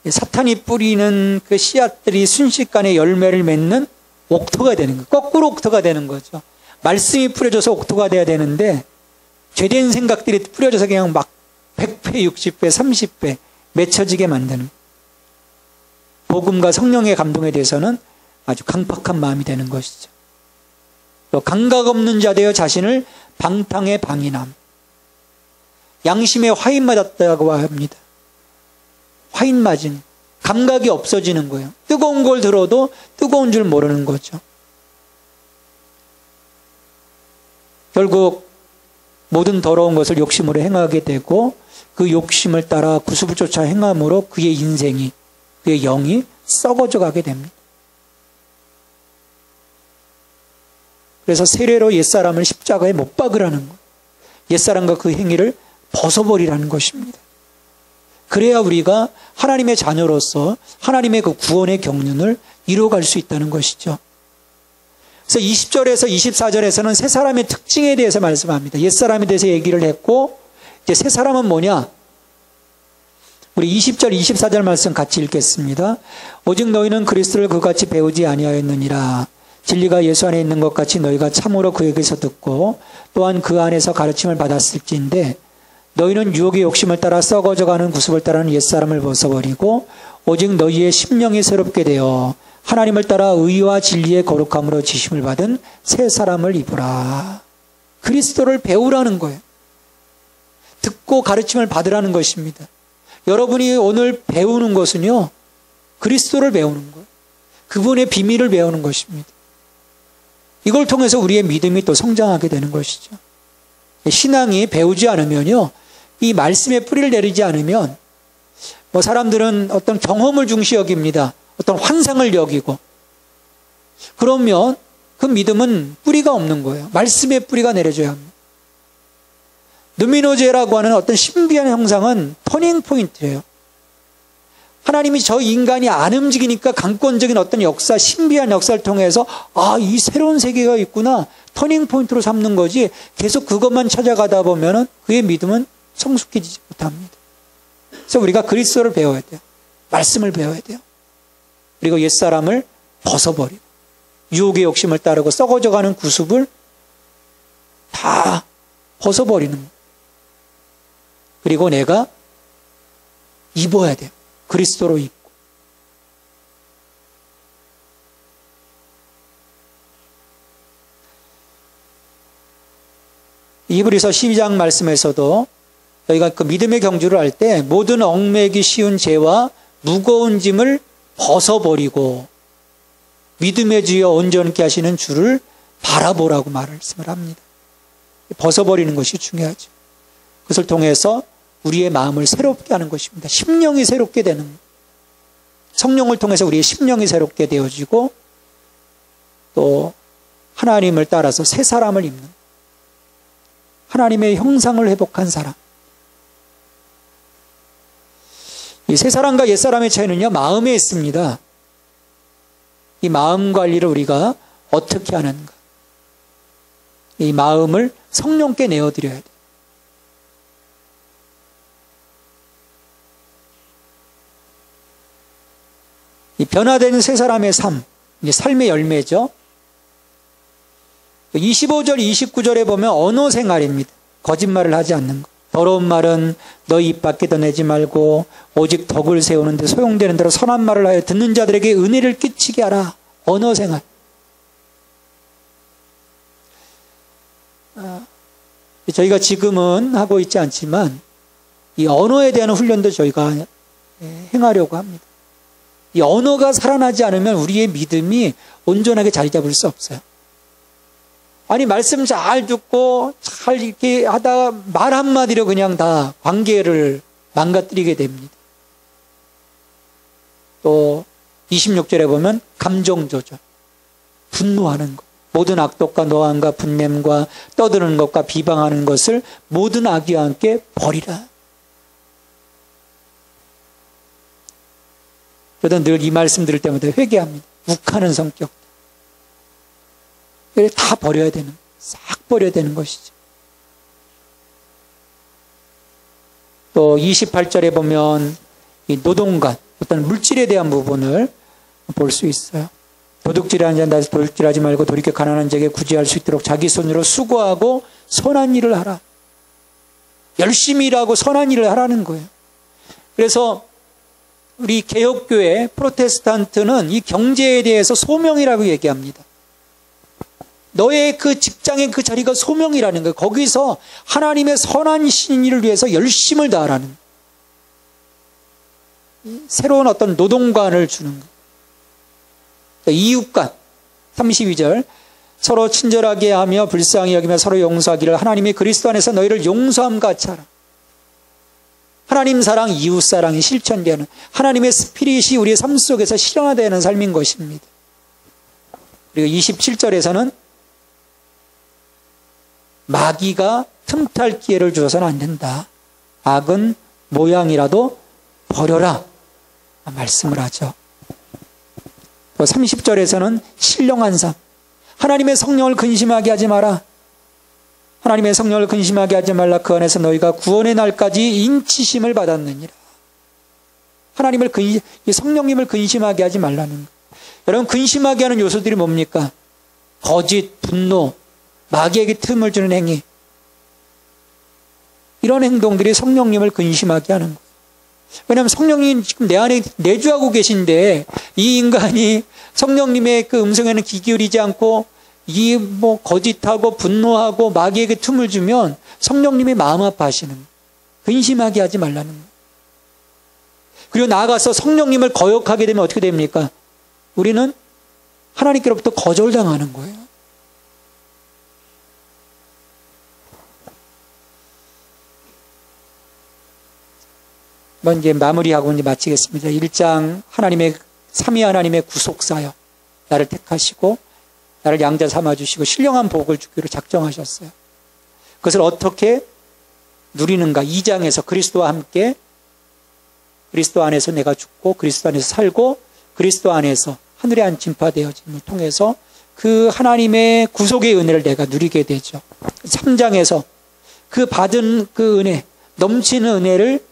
사탄이 뿌리는 그 씨앗들이 순식간에 열매를 맺는 옥토가 되는 거예요. 거꾸로 옥토가 되는 거죠. 말씀이 뿌려져서 옥토가 돼야 되는데 죄된 생각들이 뿌려져서 그냥 막 100배, 60배, 30배 맺혀지게 만드는, 복음과 성령의 감동에 대해서는 아주 강팍한 마음이 되는 것이죠. 또 감각 없는 자 되어 자신을 방탕에 방인함. 양심에 화인 맞았다고 합니다. 화인 맞은, 감각이 없어지는 거예요. 뜨거운 걸 들어도 뜨거운 줄 모르는 거죠. 결국 모든 더러운 것을 욕심으로 행하게 되고 그 욕심을 따라 구습을 쫓아 행함으로 그의 인생이, 그의 영이 썩어져 가게 됩니다. 그래서 세례로 옛사람을 십자가에 못 박으라는 거예요. 옛사람과 그 행위를 벗어버리라는 것입니다. 그래야 우리가 하나님의 자녀로서 하나님의 그 구원의 경륜을 이루어갈 수 있다는 것이죠. 그래서 20절에서 24절에서는 새 사람의 특징에 대해서 말씀합니다. 옛사람에 대해서 얘기를 했고, 이제 새 사람은 뭐냐? 우리 20절, 24절 말씀 같이 읽겠습니다. 오직 너희는 그리스도를 그같이 배우지 아니하였느니라. 진리가 예수 안에 있는 것 같이 너희가 참으로 그에게서 듣고 또한 그 안에서 가르침을 받았을지인데, 너희는 유혹의 욕심을 따라 썩어져가는 구습을 따르는 옛사람을 벗어버리고 오직 너희의 심령이 새롭게 되어 하나님을 따라 의와 진리의 거룩함으로 지심을 받은 새 사람을 입으라. 그리스도를 배우라는 거예요. 듣고 가르침을 받으라는 것입니다. 여러분이 오늘 배우는 것은요, 그리스도를 배우는 거예요. 그분의 비밀을 배우는 것입니다. 이걸 통해서 우리의 믿음이 또 성장하게 되는 것이죠. 신앙이 배우지 않으면요, 이 말씀에 뿌리를 내리지 않으면, 사람들은 어떤 경험을 중시 여깁니다. 어떤 환상을 여기고. 그러면 그 믿음은 뿌리가 없는 거예요. 말씀에 뿌리가 내려져야 합니다. 누미노제라고 하는 어떤 신비한 형상은 터닝 포인트예요. 하나님이 저 인간이 안 움직이니까 강권적인 어떤 역사, 신비한 역사를 통해서 이 새로운 세계가 있구나, 터닝 포인트로 삼는 거지, 계속 그것만 찾아가다 보면은 그의 믿음은 성숙해지지 못합니다. 그래서 우리가 그리스도를 배워야 돼요. 말씀을 배워야 돼요. 그리고 옛사람을 벗어버리고 유혹의 욕심을 따르고 썩어져가는 구습을 다 벗어버리는 거예요. 그리고 내가 입어야 돼요. 그리스도로 입고. 이브리서 12장 말씀에서도 저희가 그 믿음의 경주를 할 때 모든 얽매기 쉬운 죄와 무거운 짐을 벗어버리고 믿음의 주여 온전케 하시는 주를 바라보라고 말씀을 합니다. 벗어버리는 것이 중요하죠. 그것을 통해서 우리의 마음을 새롭게 하는 것입니다. 심령이 새롭게 되는 거예요. 성령을 통해서 우리의 심령이 새롭게 되어지고 또 하나님을 따라서 새 사람을 입는, 하나님의 형상을 회복한 사람. 이 새 사람과 옛 사람의 차이는요, 마음에 있습니다. 이 마음 관리를 우리가 어떻게 하는가? 이 마음을 성령께 내어드려야 돼요. 이 변화된 새 사람의 삶, 삶의 열매죠. 25절, 29절에 보면 언어 생활입니다. 거짓말을 하지 않는 것. 더러운 말은 너희 입 밖에 더 내지 말고 오직 덕을 세우는데 소용되는 대로 선한 말을 하여 듣는 자들에게 은혜를 끼치게 하라. 언어 생활. 저희가 지금은 하고 있지 않지만 이 언어에 대한 훈련도 저희가 행하려고 합니다. 이 언어가 살아나지 않으면 우리의 믿음이 온전하게 자리 잡을 수 없어요. 아니, 말씀 잘 듣고 잘 이렇게 하다가 말 한마디로 그냥 다 관계를 망가뜨리게 됩니다. 또 26절에 보면 감정 조절, 분노하는 것, 모든 악독과 노함과 분냄과 떠드는 것과 비방하는 것을 모든 악의와 함께 버리라. 저도 늘 이 말씀 들을 때마다 회개합니다. 욱하는 성격. 다 버려야 되는, 싹 버려야 되는 것이죠. 또 28절에 보면 이 노동관, 어떤 물질에 대한 부분을 볼 수 있어요. 도둑질하는 자는 다시 도둑질하지 말고 돌이켜 가난한 자에게 구제할 수 있도록 자기 손으로 수고하고 선한 일을 하라. 열심히 일하고 선한 일을 하라는 거예요. 그래서 우리 개혁교회 프로테스탄트는 이 경제에 대해서 소명이라고 얘기합니다. 너의 그 직장의 그 자리가 소명이라는 거예요. 거기서 하나님의 선한 일을 위해서 열심을 다하라는 거예요. 새로운 어떤 노동관을 주는 거예요. 이웃간 32절 서로 친절하게 하며 불쌍히 여기며 서로 용서하기를 하나님이 그리스도 안에서 너희를 용서함 같이 하라. 하나님 사랑, 이웃 사랑이 실천되는 하나님의 스피릿이 우리의 삶 속에서 실현되는 삶인 것입니다. 그리고 27절에서는 마귀가 틈탈 기회를 주어서는 안 된다. 악은 모양이라도 버려라 말씀을 하죠. 또 30절에서는 신령한 삶, 하나님의 성령을 근심하게 하지 마라. 하나님의 성령을 근심하게 하지 말라. 그 안에서 너희가 구원의 날까지 인치심을 받았느니라. 성령님을 근심하게 하지 말라는 거예요. 여러분, 근심하게 하는 요소들이 뭡니까? 거짓, 분노, 마귀에게 틈을 주는 행위. 이런 행동들이 성령님을 근심하게 하는 거예요. 왜냐하면 성령님 지금 내 안에 내주하고 계신데 이 인간이 성령님의 그 음성에는 귀 기울이지 않고 거짓하고 분노하고 마귀에게 틈을 주면 성령님이 마음 아파하시는 거예요. 근심하게 하지 말라는 거예요. 그리고 나아가서 성령님을 거역하게 되면 어떻게 됩니까? 우리는 하나님께로부터 거절당하는 거예요. 이제 마무리하고 이제 마치겠습니다. 1장 삼위 하나님의 구속사역, 나를 택하시고 나를 양자 삼아주시고 신령한 복을 주기로 작정하셨어요. 그것을 어떻게 누리는가? 2장에서 그리스도와 함께 그리스도 안에서 내가 죽고 그리스도 안에서 살고 그리스도 안에서 하늘에 안침파되어짐을 통해서 그 하나님의 구속의 은혜를 내가 누리게 되죠. 3장에서 그 받은 그 은혜, 넘치는 은혜를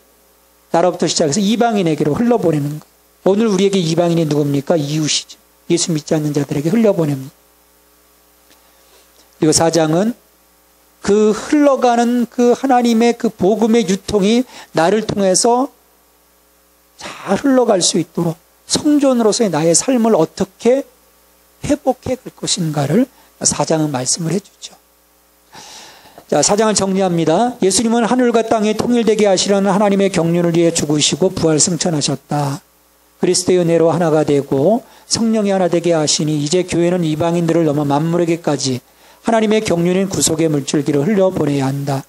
나로부터 시작해서 이방인에게로 흘러보내는 거예요. 오늘 우리에게 이방인이 누굽니까? 이웃이죠. 예수 믿지 않는 자들에게 흘려보냅니다. 그리고 4장은 그 흘러가는 그 하나님의 그 복음의 유통이 나를 통해서 잘 흘러갈 수 있도록 성전으로서의 나의 삶을 어떻게 회복해 갈 것인가를 4장은 말씀을 해주죠. 자, 4장을 정리합니다. 예수님은 하늘과 땅이 통일되게 하시려는 하나님의 경륜을 위해 죽으시고 부활 승천하셨다. 그리스도의 은혜로 하나가 되고 성령이 하나 되게 하시니 이제 교회는 이방인들을 넘어 만물에게까지 하나님의 경륜인 구속의 물줄기를 흘려보내야 한다.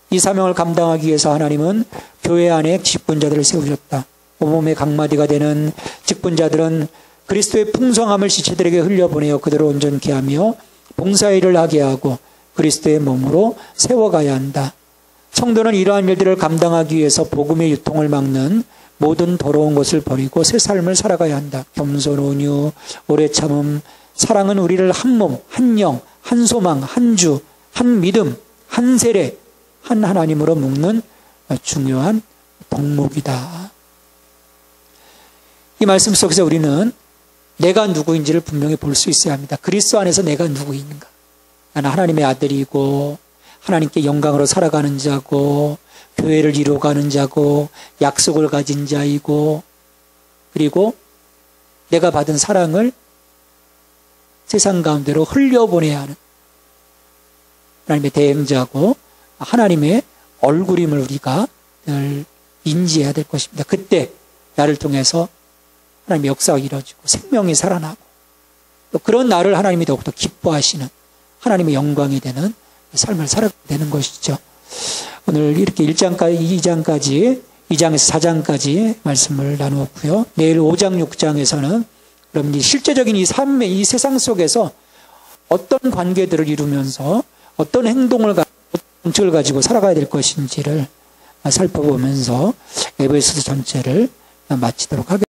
이 사명을 감당하기 위해서 하나님은 교회 안에 직분자들을 세우셨다. 온몸의 강마디가 되는 직분자들은 그리스도의 풍성함을 지체들에게 흘려보내어 그들을 온전케 하며 봉사일을 하게 하고 그리스도의 몸으로 세워가야 한다. 성도는 이러한 일들을 감당하기 위해서 복음의 유통을 막는 모든 더러운 것을 버리고 새 삶을 살아가야 한다. 겸손, 온유, 오래 참음, 사랑은 우리를 한 몸, 한 영, 한 소망, 한 주, 한 믿음, 한 세례, 한 하나님으로 묶는 중요한 덕목이다. 이 말씀 속에서 우리는 내가 누구인지를 분명히 볼 수 있어야 합니다. 그리스도 안에서 내가 누구인가? 나는 하나님의 아들이고 하나님께 영광으로 살아가는 자고 교회를 이루어가는 자고 약속을 가진 자이고 그리고 내가 받은 사랑을 세상 가운데로 흘려보내야 하는 하나님의 대행자고 하나님의 얼굴임을 우리가 늘 인지해야 될 것입니다. 그때 나를 통해서 하나님의 역사가 이루어지고 생명이 살아나고 또 그런 나를 하나님이 더욱더 기뻐하시는 하나님의 영광이 되는 삶을 살아가게 되는 것이죠. 오늘 이렇게 1장까지 2장까지 2장에서 4장까지 말씀을 나누었고요. 내일 5장 6장에서는 그럼 실제적인 이 삶의 이 세상 속에서 어떤 관계들을 이루면서 어떤 행동을 가지고 원칙을 가지고 살아가야 될 것인지를 살펴보면서 에베소서 전체를 마치도록 하겠습니다.